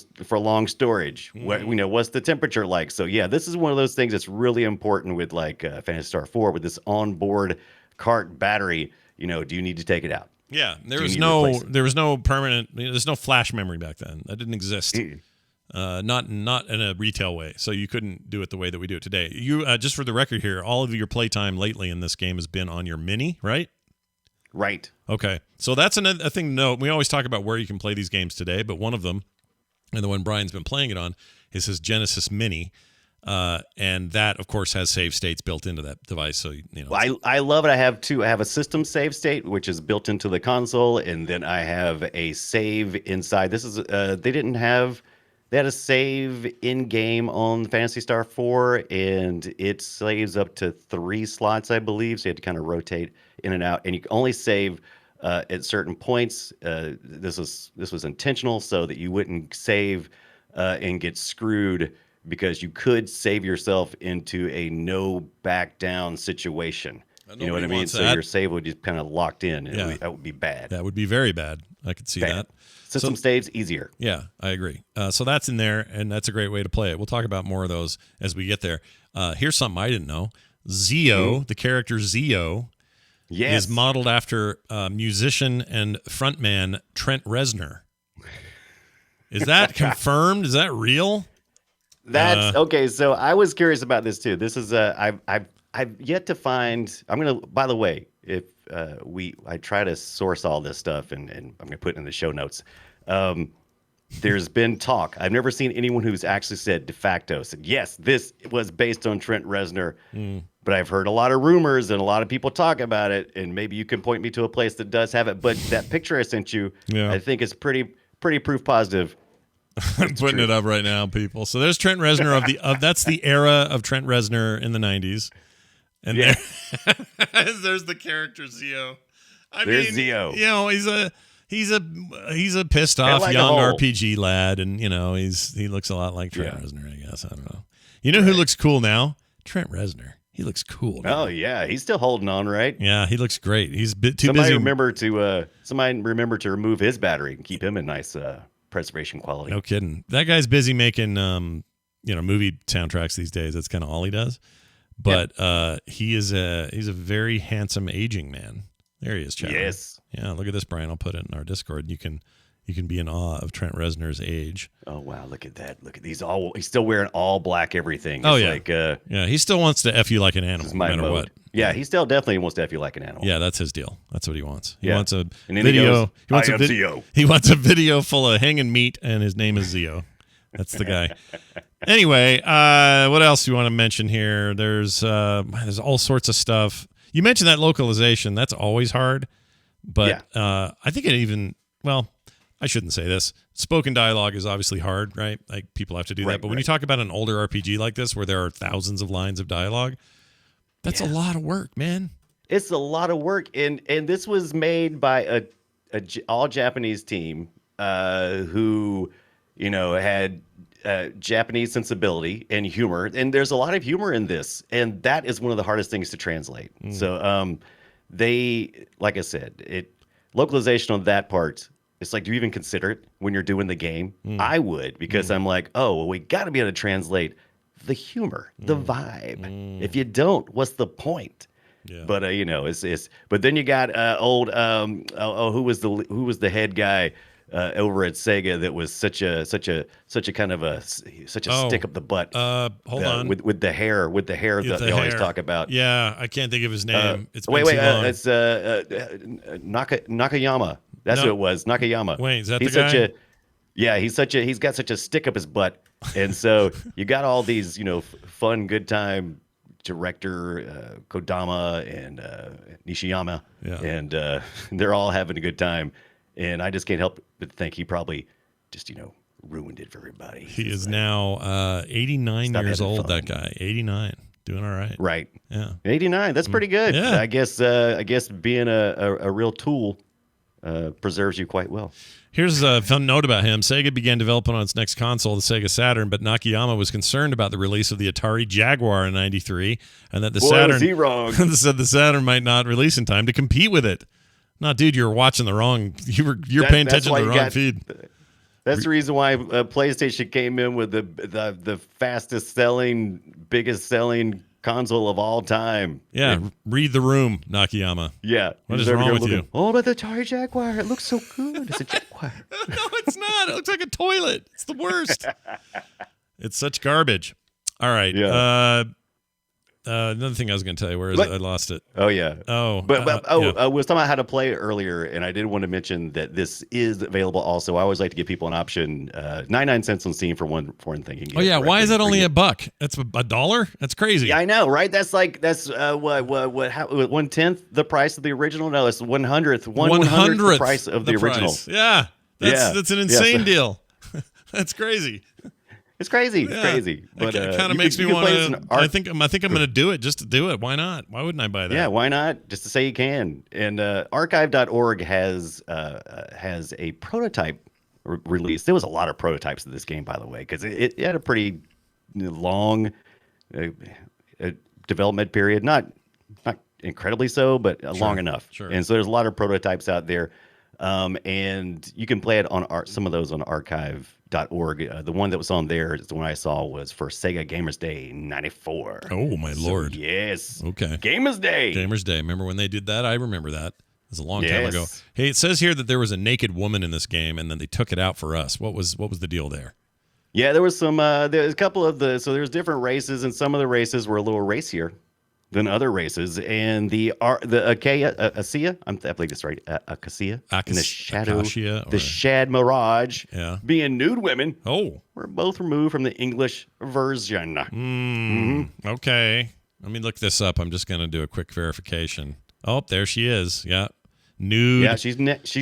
Speaker 3: storage? What's the temperature like? So yeah, this is one of those things that's really important with like Phantasy Star IV with this onboard cart battery. Do you need to take it out?
Speaker 1: Yeah, there was no permanent. There's no flash memory back then. That didn't exist. Not in a retail way, so you couldn't do it the way that we do it today. You just for the record here, all of your playtime lately in this game has been on your Mini, right?
Speaker 3: Right.
Speaker 1: Okay. So that's a thing to note. We always talk about where you can play these games today, but one of them, and the one Brian's been playing it on, is his Genesis Mini. And that, of course, has save states built into that device. So,
Speaker 3: I love it. I have two. I have a system save state, which is built into the console, and then I have a save inside. This is they had a save in game on Phantasy Star IV, and it saves up to 3 slots, I believe. So you had to kind of rotate in and out, and you can only save at certain points. This was intentional so that you wouldn't save and get screwed, because you could save yourself into a no back down situation. You know what I mean? So your save would just kind of locked in, and that would be bad.
Speaker 1: That would be very bad. I could see that.
Speaker 3: System saves easier.
Speaker 1: Yeah, I agree. So that's in there, and that's a great way to play it. We'll talk about more of those as we get there. Here's something I didn't know. Zio, the character Zio, is modeled after musician and frontman Trent Reznor. Is that confirmed? Is that real?
Speaker 3: That's okay. So I was curious about this too. This is I've yet to find. I'm gonna. By the way, if I try to source all this stuff, and I'm gonna put it in the show notes. There's been talk. I've never seen anyone who's actually said de facto said yes, this was based on Trent Reznor. But I've heard a lot of rumors and a lot of people talk about it. And maybe you can point me to a place that does have it. But that picture I sent you, I think is pretty proof positive.
Speaker 1: I'm putting it up right now, people. So there's Trent Reznor that's the era of Trent Reznor in the 90s. And there's the character Zio.
Speaker 3: There's Zio.
Speaker 1: You know, he's a pissed off young RPG lad, and he looks a lot like Trent Reznor, I guess. I don't know. You know who looks cool now? Trent Reznor. He looks cool now.
Speaker 3: Oh yeah, he's still holding on, right?
Speaker 1: Yeah, he looks great. He's too busy.
Speaker 3: Somebody remember to remove his battery and keep him in nice preservation quality.
Speaker 1: No kidding. That guy's busy making movie soundtracks these days. That's kind of all he does. But he's a very handsome aging man. There he is, Chad.
Speaker 3: Yes.
Speaker 1: Yeah, look at this, Brian. I'll put it in our Discord. You can be in awe of Trent Reznor's age.
Speaker 3: Oh wow, look at that. Look at these he's still wearing all black everything.
Speaker 1: He still wants to F you like an animal, no matter what.
Speaker 3: Yeah, he still definitely wants to F you like an animal.
Speaker 1: Yeah, that's his deal. That's what he wants. He wants a
Speaker 3: video.
Speaker 1: He wants a video full of hanging meat, and his name is Zio. That's the guy. Anyway, what else do you want to mention here? There's all sorts of stuff. You mentioned that localization. That's always hard. But I think I shouldn't say this. Spoken dialogue is obviously hard, right? Like people have to do that. But when you talk about an older RPG like this, where there are thousands of lines of dialogue, that's a lot of work, man.
Speaker 3: It's a lot of work, and this was made by a all Japanese team who had Japanese sensibility and humor, and there's a lot of humor in this, and that is one of the hardest things to translate. So they, like I said, localization on that part. It's like, do you even consider it when you're doing the game? I would, because I'm like, we got to be able to translate the humor, the vibe. If you don't, what's the point? Yeah. But it's. But then you got old who was the head guy over at Sega that was such a kind of a stick up the butt.
Speaker 1: Hold on.
Speaker 3: With the hair that they always talk about.
Speaker 1: Yeah, I can't think of his name. It's been
Speaker 3: too
Speaker 1: long.
Speaker 3: It's Nakayama. That's who it was. Nakayama.
Speaker 1: Wait, is that the guy?
Speaker 3: He's got such a stick up his butt, and so you got all these fun good time director Kodama and Nishiyama, and they're all having a good time, and I just can't help but think he probably just ruined it for everybody.
Speaker 1: He is now 89 years old. That guy, 89, doing all right.
Speaker 3: Right.
Speaker 1: Yeah.
Speaker 3: 89. That's pretty good.
Speaker 1: Yeah.
Speaker 3: I guess being a real tool preserves you quite well.
Speaker 1: Here's a fun note about him. Sega began development on its next console, the Sega Saturn, but Nakayama was concerned about the release of the Atari Jaguar in '93, and that
Speaker 3: was he wrong?
Speaker 1: said the Saturn might not release in time to compete with it. No, dude, you're watching the wrong. You're paying attention to the wrong feed.
Speaker 3: That's the reason why PlayStation came in with the fastest selling, biggest selling console of all time.
Speaker 1: Yeah, read the room, Nakayama.
Speaker 3: Yeah.
Speaker 1: What is wrong with you?
Speaker 3: Oh, but the Atari Jaguar, it looks so good. It's a Jaguar.
Speaker 1: No, it's not. It looks like a toilet. It's the worst. It's such garbage. All right.
Speaker 3: Yeah.
Speaker 1: Another thing I was going to tell you, where is it? I lost it.
Speaker 3: Oh yeah.
Speaker 1: Oh,
Speaker 3: But
Speaker 1: yeah.
Speaker 3: we was talking about how to play it earlier, and I did want to mention that this is available. Also, I always like to give people an option. 99 cents on Steam for one foreign thing.
Speaker 1: Oh yeah, why is that only $1? That's $1. That's crazy.
Speaker 3: Yeah, I know, right? That's what 1/10 the price of the original. No, it's 1/100th the price of the original.
Speaker 1: Yeah, that's an insane deal. That's crazy.
Speaker 3: It's crazy. It's
Speaker 1: Yeah.
Speaker 3: crazy. But
Speaker 1: it kind of makes me want to. I think I'm going to do it just to do it. Why not? Why wouldn't I buy that?
Speaker 3: Yeah, why not? Just to say you can. And archive.org has a prototype release. There was a lot of prototypes of this game, by the way, because it had a pretty long development period. Not incredibly so, but long enough.
Speaker 1: Sure.
Speaker 3: And so there's a lot of prototypes out there. And you can play it on some of those on archive.org. The one that was on there, the one I saw, was for Sega Gamers Day '94.
Speaker 1: Oh my lord!
Speaker 3: Yes.
Speaker 1: Okay.
Speaker 3: Gamers Day.
Speaker 1: Gamers Day. Remember when they did that? I remember that. It was a long time ago.
Speaker 3: Yes.
Speaker 1: Hey, it says here that there was a naked woman in this game, and then they took it out for us. What was the deal there?
Speaker 3: Yeah, there was some. There's a couple of there's different races, and some of the races were a little racier than other races. And the Acacia, I believe that's right, Acacia, and the Shadow, the Shad Mirage, being nude women.
Speaker 1: Oh,
Speaker 3: were both removed from the English version.
Speaker 1: Okay, let me look this up. I'm just going to do a quick verification. Oh, there she is. Yeah, nude.
Speaker 3: Yeah, she's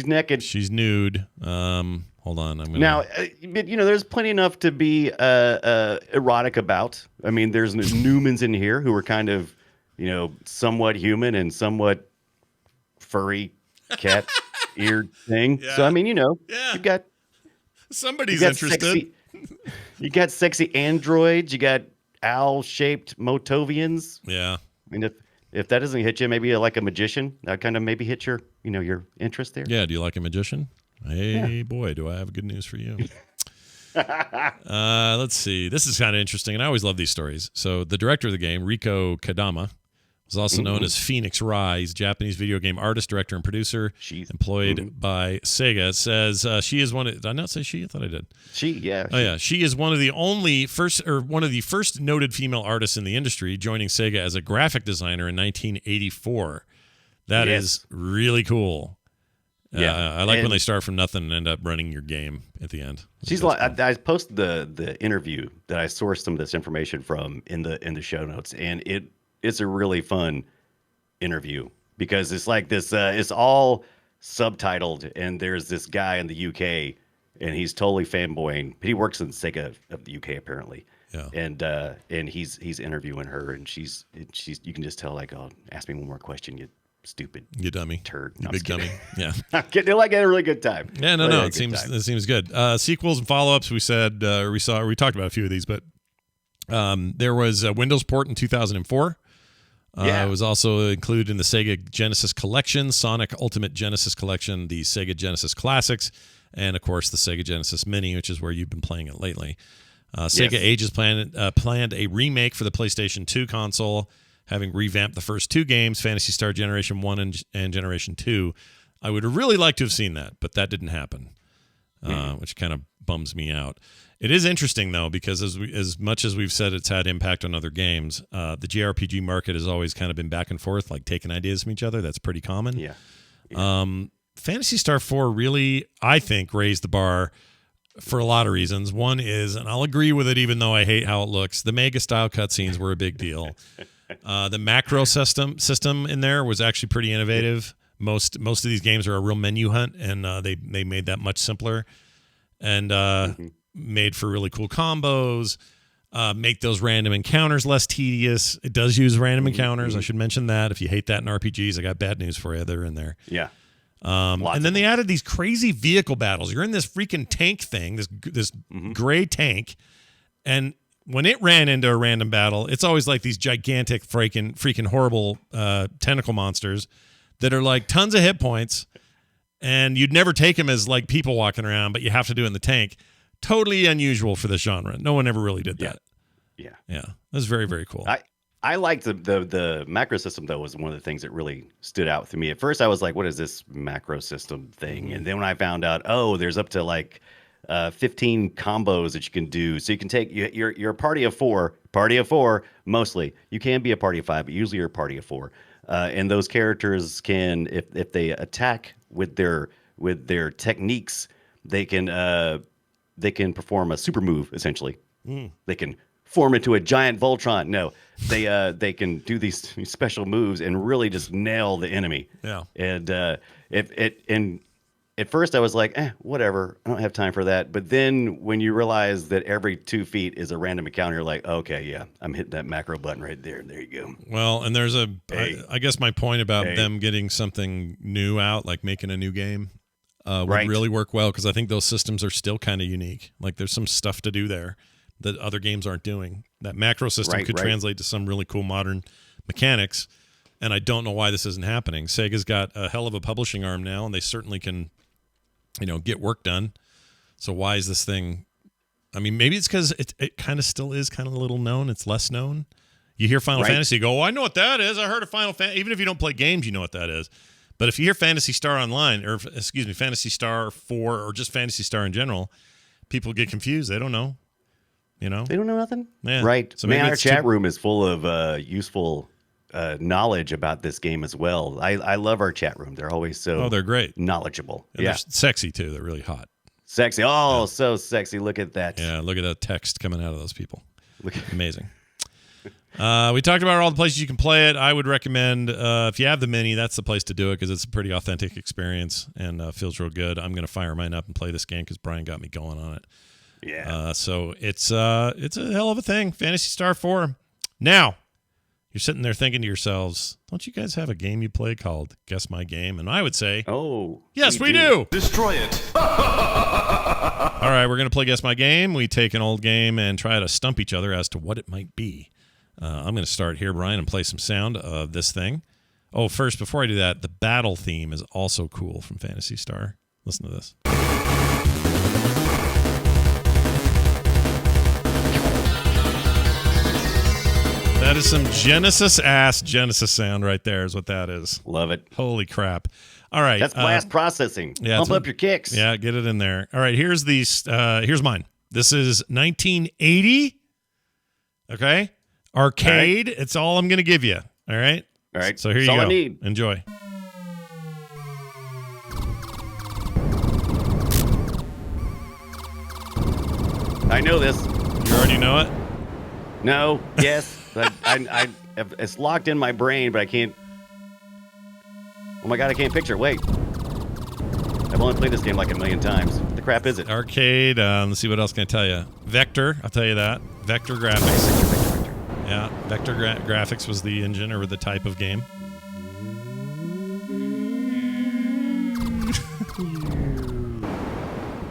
Speaker 3: naked.
Speaker 1: She's nude. Hold on.
Speaker 3: Now, there's plenty enough to be erotic about. I mean, there's Newmans in here who are kind of, somewhat human and somewhat furry cat-eared thing.
Speaker 1: Yeah.
Speaker 3: So, I mean, you got
Speaker 1: somebody's interested.
Speaker 3: You got sexy androids. You got owl-shaped Motovians.
Speaker 1: Yeah.
Speaker 3: I mean, if that doesn't hit you, maybe like a magician, that kind of maybe hit your interest there.
Speaker 1: Yeah. Do you like a magician? Hey, boy, do I have good news for you. Let's see. This is kind of interesting, and I always love these stories. So the director of the game, Riko Kadama, was also known as Phoenix Rise, Japanese video game artist, director, and producer.
Speaker 3: She's
Speaker 1: employed by Sega. Says she is one of. Did I not say she? I thought I did. She is one of the first noted female artists in the industry, joining Sega as a graphic designer in 1984. That is really cool. Yeah, I like when they start from nothing and end up running your game at the end.
Speaker 3: She's like, I posted the interview that I sourced some of this information from in the show notes, and it's a really fun interview because it's like this. It's all subtitled, and there's this guy in the UK, and he's totally fanboying. He works in Sega of the UK apparently. Yeah. And he's interviewing her, and she's you can just tell, like, oh, ask me one more question, you stupid,
Speaker 1: you dummy,
Speaker 3: turd,
Speaker 1: you big dummy. Yeah.
Speaker 3: They're like having a really good time.
Speaker 1: Yeah, no, it seems good. Sequels and follow-ups. We said we talked about a few of these, but there was a Windows port in 2004. It was also included in the Sega Genesis Collection, Sonic Ultimate Genesis Collection, the Sega Genesis Classics, and of course the Sega Genesis Mini, which is where you've been playing it lately. Sega Ages planned a remake for the PlayStation 2 console, having revamped the first two games, Phantasy Star Generation 1 and Generation 2. I would have really liked to have seen that, but that didn't happen, which kind of bums me out. It is interesting, though, because as much as we've said it's had impact on other games, the JRPG market has always kind of been back and forth, like taking ideas from each other. That's pretty common.
Speaker 3: Yeah.
Speaker 1: Phantasy Star IV really, I think, raised the bar for a lot of reasons. One is, and I'll agree with it even though I hate how it looks, the Mega-style cutscenes were a big deal. The macro system in there was actually pretty innovative. Most of these games are a real menu hunt, and they made that much simpler and made for really cool combos. Make those random encounters less tedious. It does use random encounters. I should mention that. If you hate that in RPGs, I got bad news for you. They're in there.
Speaker 3: Yeah.
Speaker 1: And then they added these crazy vehicle battles. You're in this freaking tank thing, this gray tank, and when it ran into a random battle, it's always like these gigantic freaking horrible tentacle monsters that are like tons of hit points, and you'd never take them as like people walking around, but you have to do it in the tank. Totally unusual for this genre. No one ever really did that.
Speaker 3: Yeah.
Speaker 1: That was very, very cool.
Speaker 3: I liked the macro system, though, was one of the things that really stood out to me. At first, I was like, what is this macro system thing? And then when I found out, there's up to like 15 combos that you can do. So you can take you're a party of four mostly. You can be a party of five, but usually you're a party of four. And those characters can, if they attack with their techniques, they can perform a super move essentially. They can form into a giant Voltron. No, they can do these special moves and really just nail the enemy.
Speaker 1: Yeah.
Speaker 3: And at first I was like, whatever, I don't have time for that. But then when you realize that every 2 feet is a random encounter, you're like, okay, yeah, I'm hitting that macro button right there. There you go.
Speaker 1: Well, and there's I guess my point about them getting something new out, like making a new game, would really work well, because I think those systems are still kind of unique. Like there's some stuff to do there that other games aren't doing. That macro system could translate to some really cool modern mechanics, and I don't know why this isn't happening. Sega's got a hell of a publishing arm now, and they certainly can, get work done. So why is this thing? I mean, maybe it's because it kind of still is kind of a little known. It's less known. You hear Final Fantasy, you go, oh, I know what that is. I heard of Final Fantasy. Even if you don't play games, you know what that is. But if you hear Phantasy Star Online, or Phantasy Star IV, or just Phantasy Star in general, people get confused. They don't know. They
Speaker 3: don't know nothing.
Speaker 1: Yeah.
Speaker 3: Right.
Speaker 1: So
Speaker 3: maybe our chat room is full of useful knowledge about this game as well. I love our chat room. They're always
Speaker 1: they're great,
Speaker 3: knowledgeable.
Speaker 1: And they're sexy too. They're really hot.
Speaker 3: Sexy. Oh, so sexy. Look at that.
Speaker 1: Yeah, look at that text coming out of those people. Amazing. We talked about all the places you can play it. I would recommend, if you have the Mini, that's the place to do it, because it's a pretty authentic experience and feels real good. I'm going to fire mine up and play this game because Brian got me going on it.
Speaker 3: Yeah.
Speaker 1: So it's a hell of a thing. Phantasy Star IV. Now, you're sitting there thinking to yourselves, don't you guys have a game you play called Guess My Game? And I would say, yes, we do.
Speaker 5: Destroy it.
Speaker 1: All right, we're going to play Guess My Game. We take an old game and try to stump each other as to what it might be. I'm going to start here, Brian, and play some sound of this thing. Oh, first, before I do that, the battle theme is also cool from Phantasy Star. Listen to this. That is some Genesis sound right there, is what that is.
Speaker 3: Love it.
Speaker 1: Holy crap. All right.
Speaker 3: That's blast processing.
Speaker 1: Yeah,
Speaker 3: Pump up your kicks.
Speaker 1: Yeah, get it in there. All right, here's mine. This is 1980. Okay? Arcade. Right. It's all I'm going to give you. All right?
Speaker 3: All right.
Speaker 1: So here
Speaker 3: That's
Speaker 1: you go.
Speaker 3: all I need.
Speaker 1: Enjoy.
Speaker 3: I know this.
Speaker 1: You already know it?
Speaker 3: No. Yes. It's locked in my brain, but I can't. Oh my god, I can't picture. Wait. I've only played this game like a million times. What the crap is it?
Speaker 1: Arcade. Let's see, what else can I tell you? Vector. I'll tell you that. Vector graphics.
Speaker 3: Vector.
Speaker 1: Yeah. Vector graphics was the engine or the type of game.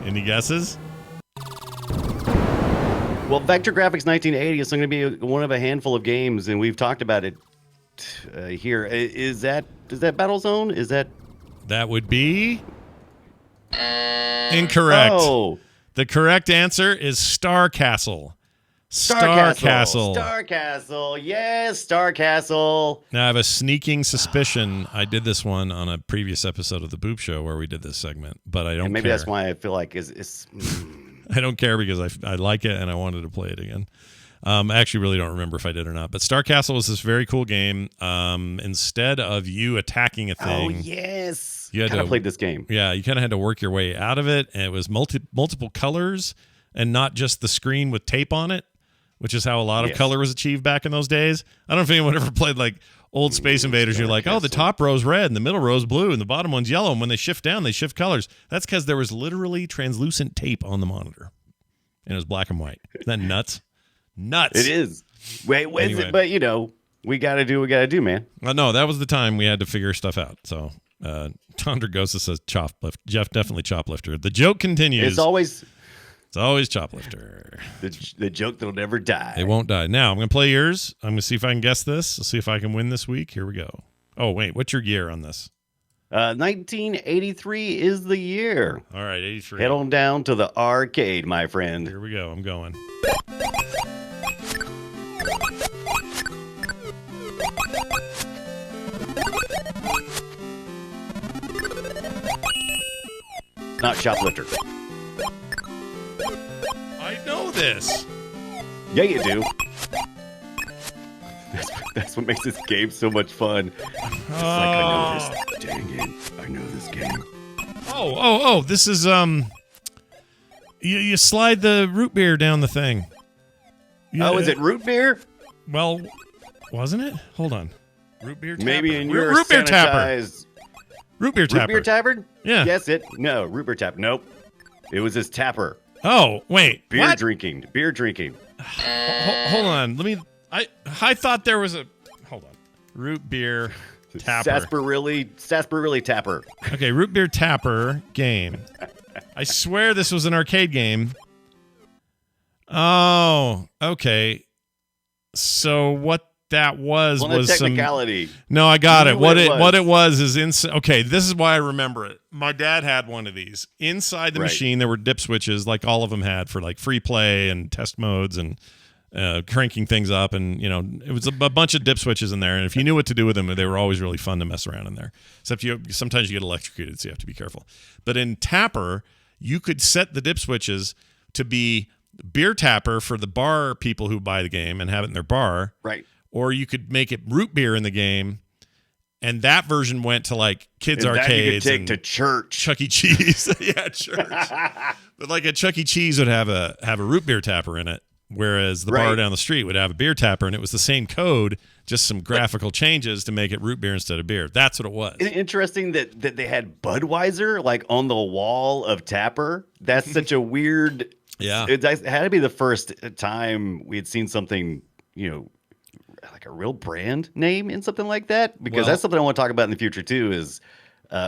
Speaker 1: Any guesses?
Speaker 3: Well, Vector Graphics 1980 is going to be one of a handful of games, and we've talked about it here. Is that Battlezone? Is that?
Speaker 1: That would be incorrect.
Speaker 3: Oh.
Speaker 1: The correct answer is Star Castle.
Speaker 3: Star Castle. Yes, Star Castle.
Speaker 1: Now, I have a sneaking suspicion I did this one on a previous episode of the Boop Show where we did this segment, but I don't
Speaker 3: and maybe
Speaker 1: care.
Speaker 3: That's why I feel like it's
Speaker 1: I don't care because I like it and I wanted to play it again. I actually really don't remember if I did or not. But Star Castle was this very cool game. Instead of you attacking a thing.
Speaker 3: Oh, yes.
Speaker 1: You had
Speaker 3: to play this game.
Speaker 1: Yeah, you kind of had to work your way out of it. And it was multiple colors and not just the screen with tape on it, which is how a lot of color was achieved back in those days. I don't know if anyone ever played like old Space Invaders. You're like, oh, the top row's red and the middle row's blue and the bottom one's yellow. And when they shift down, they shift colors. That's because there was literally translucent tape on the monitor. And it was black and white. Isn't that nuts? Nuts.
Speaker 3: It is. Wait, anyway. But, we got to do what we got to do, man.
Speaker 1: No, that was the time we had to figure stuff out. So, Tondra Gosa says Jeff, definitely Choplifter. The joke continues.
Speaker 3: It's always
Speaker 1: Choplifter.
Speaker 3: The joke that'll never die.
Speaker 1: It won't die. Now, I'm going to play yours. I'm going to see if I can guess this. Let's see if I can win this week. Here we go. Oh, wait. What's your year on this?
Speaker 3: 1983 is the year.
Speaker 1: All right, 83.
Speaker 3: Head on down to the arcade, my friend.
Speaker 1: Here we go. I'm going.
Speaker 3: Not Shoplifter.
Speaker 1: this.
Speaker 3: Yeah, you do. That's what makes this game so much fun. It's like, I know this. Dang it. I know this game.
Speaker 1: Oh. This is, you slide the root beer down the thing.
Speaker 3: Oh, is it root beer?
Speaker 1: Well, wasn't it? Hold on. Root beer tapper.
Speaker 3: Maybe in your
Speaker 1: root beer tapper.
Speaker 3: sanitized...
Speaker 1: Root beer tapper.
Speaker 3: Root beer tapper?
Speaker 1: Yeah.
Speaker 3: Yes, no, root beer tapper. Nope. It was his tapper.
Speaker 1: Oh, wait.
Speaker 3: Beer
Speaker 1: what?
Speaker 3: drinking.
Speaker 1: Hold on. I thought there was a... Hold on. Root beer tapper.
Speaker 3: Sarsaparilla tapper.
Speaker 1: Okay, root beer tapper game. I swear this was an arcade game. Oh, okay. So what that was
Speaker 3: On a
Speaker 1: was
Speaker 3: technicality.
Speaker 1: No, I got it. What it was is okay, this is why I remember it. My dad had one of these. Inside the machine there were dip switches like all of them had for like free play and test modes and cranking things up, and it was a bunch of dip switches in there, and if you knew what to do with them, they were always really fun to mess around in there. Except sometimes you get electrocuted, so you have to be careful. But in Tapper, you could set the dip switches to be beer tapper for the bar people who buy the game and have it in their bar.
Speaker 3: Right.
Speaker 1: Or you could make it root beer in the game, and that version went to like kids'
Speaker 3: and
Speaker 1: arcades.
Speaker 3: That you could take
Speaker 1: and
Speaker 3: to church.
Speaker 1: Chuck E. Cheese. Yeah, church. But like a Chuck E. Cheese would have a root beer tapper in it, whereas the bar down the street would have a beer tapper, and it was the same code, just some graphical changes to make it root beer instead of beer. That's what it was.
Speaker 3: Interesting that they had Budweiser like on the wall of Tapper. That's such a weird...
Speaker 1: Yeah.
Speaker 3: It had to be the first time we had seen something, like a real brand name in something like that. Because that's something I want to talk about in the future too, is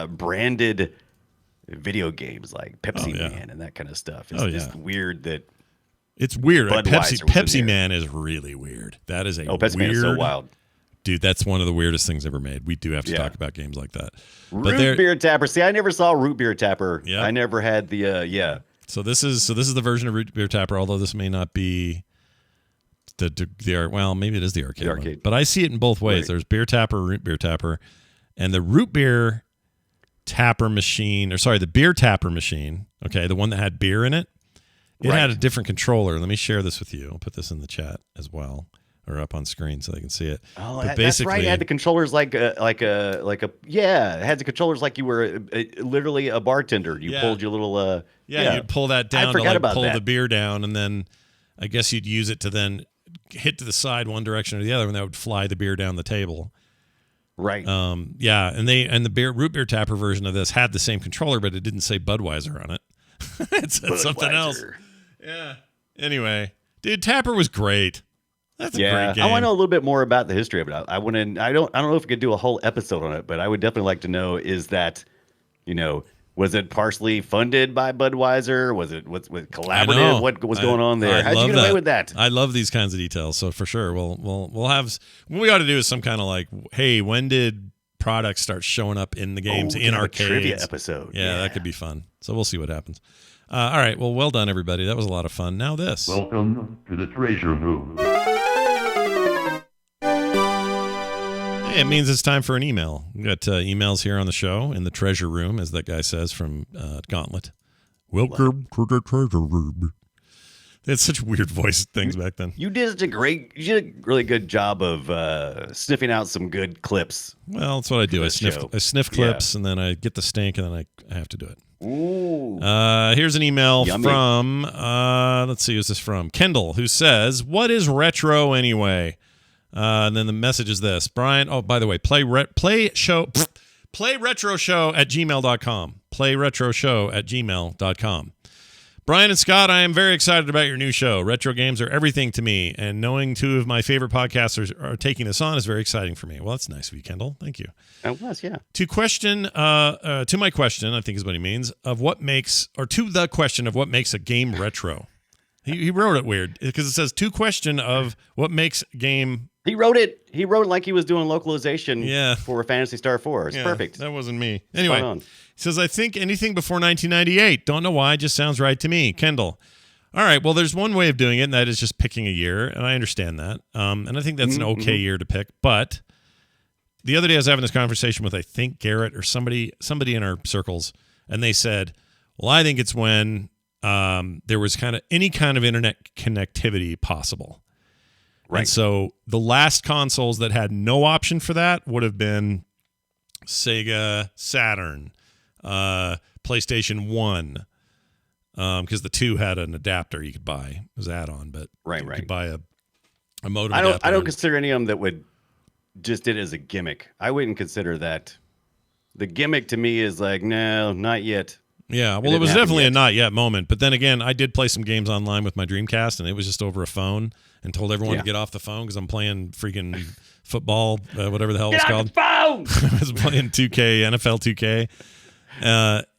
Speaker 3: branded video games like Pepsi Man and that kind of stuff. It's just weird that...
Speaker 1: It's weird. Pepsi
Speaker 3: in
Speaker 1: Man is really weird. That is
Speaker 3: Pepsi Man is so wild.
Speaker 1: Dude, that's one of the weirdest things ever made. We do have to talk about games like that.
Speaker 3: Root beer tapper. See, I never saw root beer tapper.
Speaker 1: Yeah.
Speaker 3: I never had the
Speaker 1: So this is the version of root beer tapper, although this may not be well, maybe it is the arcade. One. But I see it in both ways. Right. There's beer tapper, root beer tapper, and the root beer tapper machine, the beer tapper machine, okay, the one that had beer in it. It had a different controller. Let me share this with you. I'll put this in the chat as well, or up on screen so they can see it.
Speaker 3: Oh, but that's right. It had the controllers like it had the controllers like you were literally a bartender. You pulled your little
Speaker 1: you'd pull that down to pull the beer down, and then I guess you'd use it to then hit to the side one direction or the other, and that would fly the beer down the table.
Speaker 3: Right.
Speaker 1: And the root beer tapper version of this had the same controller, but it didn't say Budweiser on it. It said something else. Yeah. Anyway, dude, Tapper was great. That's a great game.
Speaker 3: I want to know a little bit more about the history of it. I don't know if we could do a whole episode on it, but I would definitely like to know, is that, was it partially funded by Budweiser? Was it collaborative? What was going on there? How'd you get away with that?
Speaker 1: I love these kinds of details. So for sure, we'll have, what we ought to do is some kind of like, hey, when did products start showing up in the games in arcades?
Speaker 3: A trivia episode.
Speaker 1: Yeah, that could be fun. So we'll see what happens. All right. Well done, everybody. That was a lot of fun. Now this.
Speaker 5: Welcome to the treasure room.
Speaker 1: Hey, it means it's time for an email. We've got emails here on the show in the treasure room, as that guy says from Gauntlet. Welcome to the treasure room. They had such weird voice things back then.
Speaker 3: You did a really good job of sniffing out some good clips.
Speaker 1: Well, that's what I do. I sniff clips, and then I get the stink, and then I have to do it.
Speaker 3: Ooh.
Speaker 1: Here's an email from, let's see, who's this from? Kendall, who says, what is retro anyway? And then the message is this. Brian, oh, by the way, play retroshow at gmail.com. Playretroshow at gmail.com. Brian and Scott, I am very excited about your new show. Retro games are everything to me, and knowing two of my favorite podcasters are taking this on is very exciting for me. Well, that's nice of you, Kendall. Thank you.
Speaker 3: It was, yeah.
Speaker 1: To my question, I think is what he means, to the question of what makes a game retro. He wrote it weird because it says to question of what makes a game.
Speaker 3: He wrote it like he was doing localization for Phantasy Star IV. It's perfect.
Speaker 1: That wasn't me. Anyway, he says, I think anything before 1998. Don't know why. Just sounds right to me. Kendall. All right. Well, there's one way of doing it, and that is just picking a year. And I understand that. And I think that's an okay year to pick. But the other day I was having this conversation with, I think, Garrett or somebody in our circles. And they said, well, I think it's when there was any kind of internet connectivity possible.
Speaker 3: Right.
Speaker 1: And so the last consoles that had no option for that would have been Sega Saturn, PlayStation 1, because the 2 had an adapter you could buy. It was add-on, but you could buy a modem adapter.
Speaker 3: I don't consider any of them that would just did it as a gimmick. I wouldn't consider that. The gimmick to me is like, no, not yet.
Speaker 1: Yeah, well, it was definitely a not yet moment. But then again, I did play some games online with my Dreamcast, and it was just over a phone, and told everyone to get off the phone because I'm playing freaking football, whatever the hell it's called.
Speaker 3: Get off the phone!
Speaker 1: I was playing 2K, NFL 2K.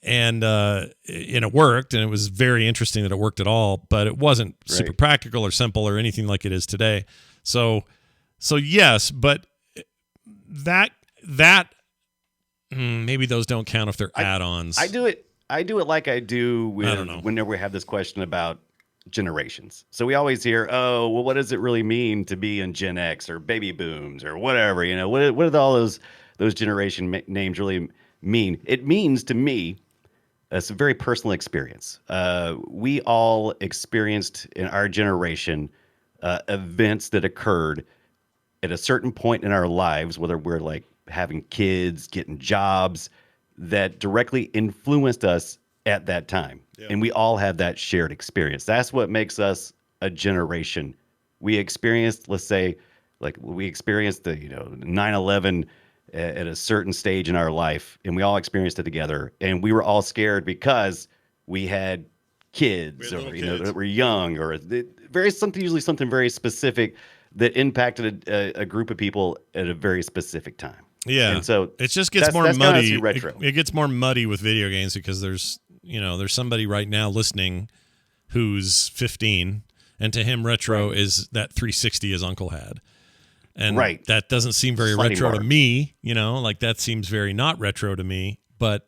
Speaker 1: And it worked, and it was very interesting that it worked at all, but it wasn't super practical or simple or anything like it is today. So yes, but that maybe those don't count if they're add-ons.
Speaker 3: I do it like I do whenever we have this question about generations. So we always hear, oh, well, what does it really mean to be in Gen X or baby booms or whatever? You know, what do all those generation names really mean? It means to me, it's a very personal experience. We all experienced in our generation events that occurred at a certain point in our lives, whether we're like having kids, getting jobs, that directly influenced us at that time. Yeah. And we all have that shared experience. That's what makes us a generation. We experienced, let's say, like we experienced the 9/11 at a certain stage in our life, and we all experienced it together. And we were all scared because we had kids, that were young, or usually something very specific that impacted a group of people at a very specific time.
Speaker 1: Yeah,
Speaker 3: and so
Speaker 1: it just gets more muddy.
Speaker 3: Retro.
Speaker 1: It gets more muddy with video games because there's somebody right now listening who's 15, and to him retro is that 360 his uncle had. And that doesn't seem very retro to me, like that seems very not retro to me, but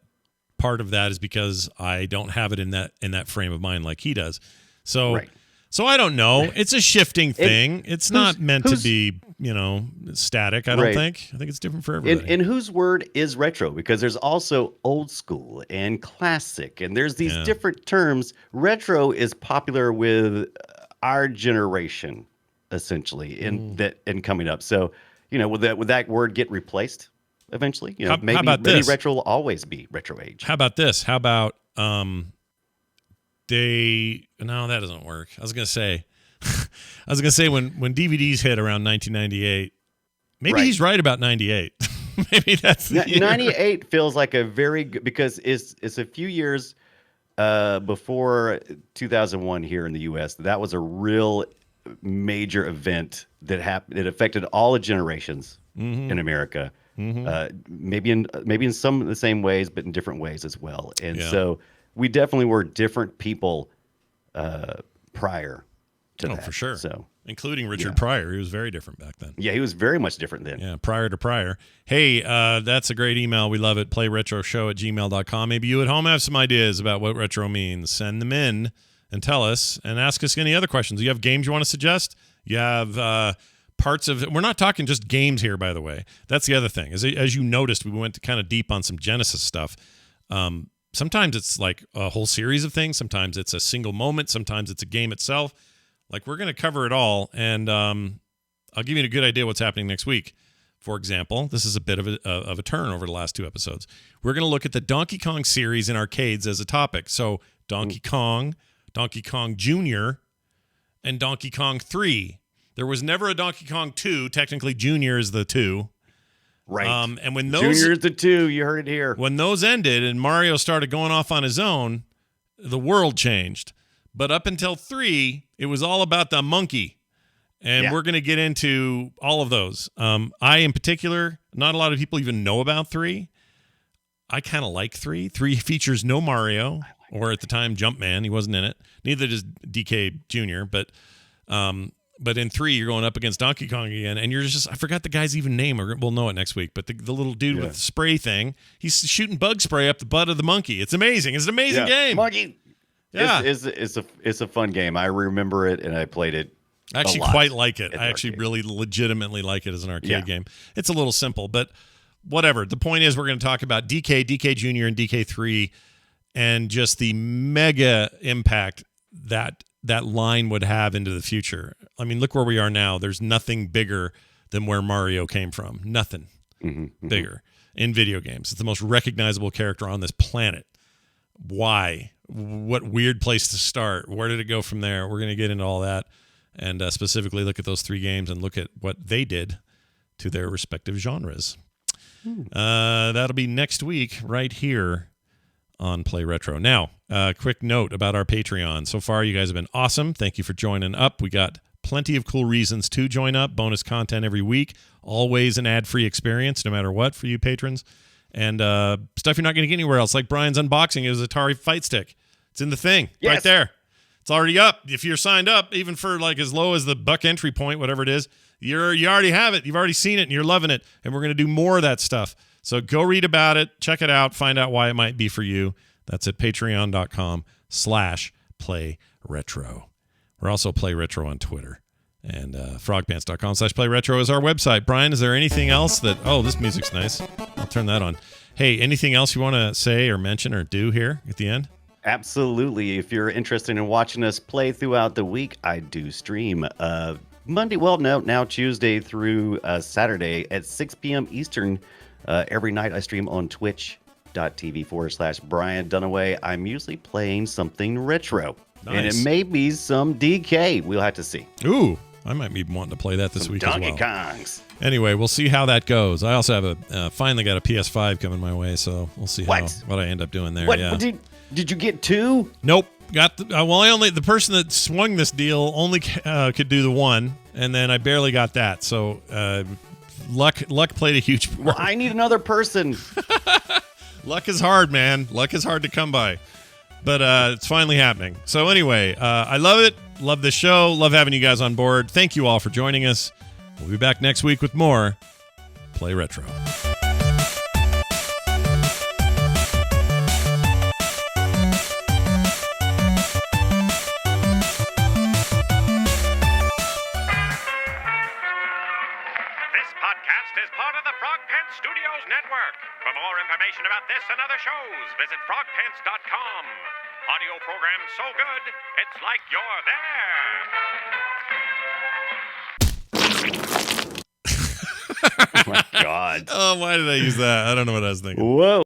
Speaker 1: part of that is because I don't have it in that frame of mind like he does. So I don't know. It's a shifting thing. It's not meant to be, static, I don't think. I think it's different for everybody.
Speaker 3: And whose word is retro? Because there's also old school and classic, and there's these different terms. Retro is popular with our generation, essentially, in coming up. So, would that word get replaced eventually? Maybe retro will always be retro age.
Speaker 1: How about this? How about no, that doesn't work. I was gonna say when DVDs hit around 1998, maybe he's right about 98. Maybe that's
Speaker 3: 98 feels like a very good, because it's a few years before 2001 here in the U.S. That was a real major event that happened. It affected all the generations in America. Maybe in some of the same ways, but in different ways as well. And so we definitely were different people prior to that.
Speaker 1: For sure.
Speaker 3: So,
Speaker 1: including Richard Pryor. He was very different back then.
Speaker 3: Yeah, he was very much different then.
Speaker 1: Yeah, prior to Pryor. Hey, that's a great email. We love it. PlayRetroShow@gmail.com. Maybe you at home have some ideas about what retro means. Send them in and tell us, and ask us any other questions. You have games you want to suggest? You have parts of... We're not talking just games here, by the way. That's the other thing. As you noticed, we went kind of deep on some Genesis stuff. Sometimes it's like a whole series of things. Sometimes it's a single moment. Sometimes it's a game itself. Like, we're going to cover it all, and I'll give you a good idea what's happening next week. For example, this is a bit of a turn over the last two episodes. We're going to look at the Donkey Kong series in arcades as a topic. So Donkey Kong Jr., and Donkey Kong 3. There was never a Donkey Kong 2. Technically, Junior is the 2.
Speaker 3: Right.
Speaker 1: And when those
Speaker 3: Junior is the 2, you heard it here.
Speaker 1: When those ended and Mario started going off on his own, the world changed. But up until 3, it was all about the monkey. And we're going to get into all of those. I, in particular, not a lot of people even know about 3. I kind of like 3. 3 features no Mario, or at the time, Jumpman. He wasn't in it. Neither does DK Jr., But in 3, you're going up against Donkey Kong again, and you're just, I forgot the guy's even name. We'll know it next week. But the little dude with the spray thing, he's shooting bug spray up the butt of the monkey. It's amazing. It's an amazing game.
Speaker 3: Monkey.
Speaker 1: Yeah.
Speaker 3: It's a fun game. I remember it, and I played it.
Speaker 1: I actually quite like it. I actually really legitimately like it as an arcade game. It's a little simple, but whatever. The point is, we're going to talk about DK Jr., and DK3 and just the mega impact that line would have into the future. I mean, look where we are now. There's nothing bigger than where Mario came from. Nothing bigger in video games. It's the most recognizable character on this planet. Why? What weird place to start? Where did it go from there? We're going to get into all that and specifically look at those 3 games and look at what they did to their respective genres. That'll be next week right here on Play Retro. Now, quick note about our Patreon. So far, you guys have been awesome. Thank you for joining up. We got plenty of cool reasons to join up. Bonus content every week. Always an ad-free experience, no matter what, for you patrons. And stuff you're not going to get anywhere else, like Brian's unboxing his Atari Fight Stick. It's in the thing right there. It's already up. If you're signed up, even for like as low as the buck entry point, whatever it is, you already have it. You've already seen it, and you're loving it. And we're going to do more of that stuff. So go read about it, check it out, find out why it might be for you. That's at patreon.com/playretro. We're also Play Retro on Twitter. And frogpants.com/playretro is our website. Brian, is there anything else that... Oh, this music's nice. I'll turn that on. Hey, anything else you want to say or mention or do here at the end?
Speaker 3: Absolutely. If you're interested in watching us play throughout the week, I do stream Monday, now Tuesday through Saturday at 6 p.m. Eastern. Every night I stream on twitch.tv/Brian Dunaway. I'm usually playing something retro. Nice. And it may be some DK. We'll have to see.
Speaker 1: Ooh, I might be wanting to play that this week as well.
Speaker 3: Donkey Kongs.
Speaker 1: Anyway, we'll see how that goes. I also have finally got a PS5 coming my way, so we'll see what I end up doing there.
Speaker 3: What?
Speaker 1: Yeah.
Speaker 3: Did you get 2?
Speaker 1: Nope. Got the person that swung this deal only could do the 1, and then I barely got that. So luck played a huge part.
Speaker 3: Well, I need another person.
Speaker 1: Luck is hard, man. Luck is hard to come by. But it's finally happening. So anyway, I love it. Love this show. Love having you guys on board. Thank you all for joining us. We'll be back next week with more Play Retro.
Speaker 6: Podcast is part of the Frog Pants Studios Network. For more information about this and other shows, visit frogpants.com. Audio program so good, it's like you're there.
Speaker 3: Oh, my God.
Speaker 1: Oh, why did I use that? I don't know what I was thinking.
Speaker 3: Whoa.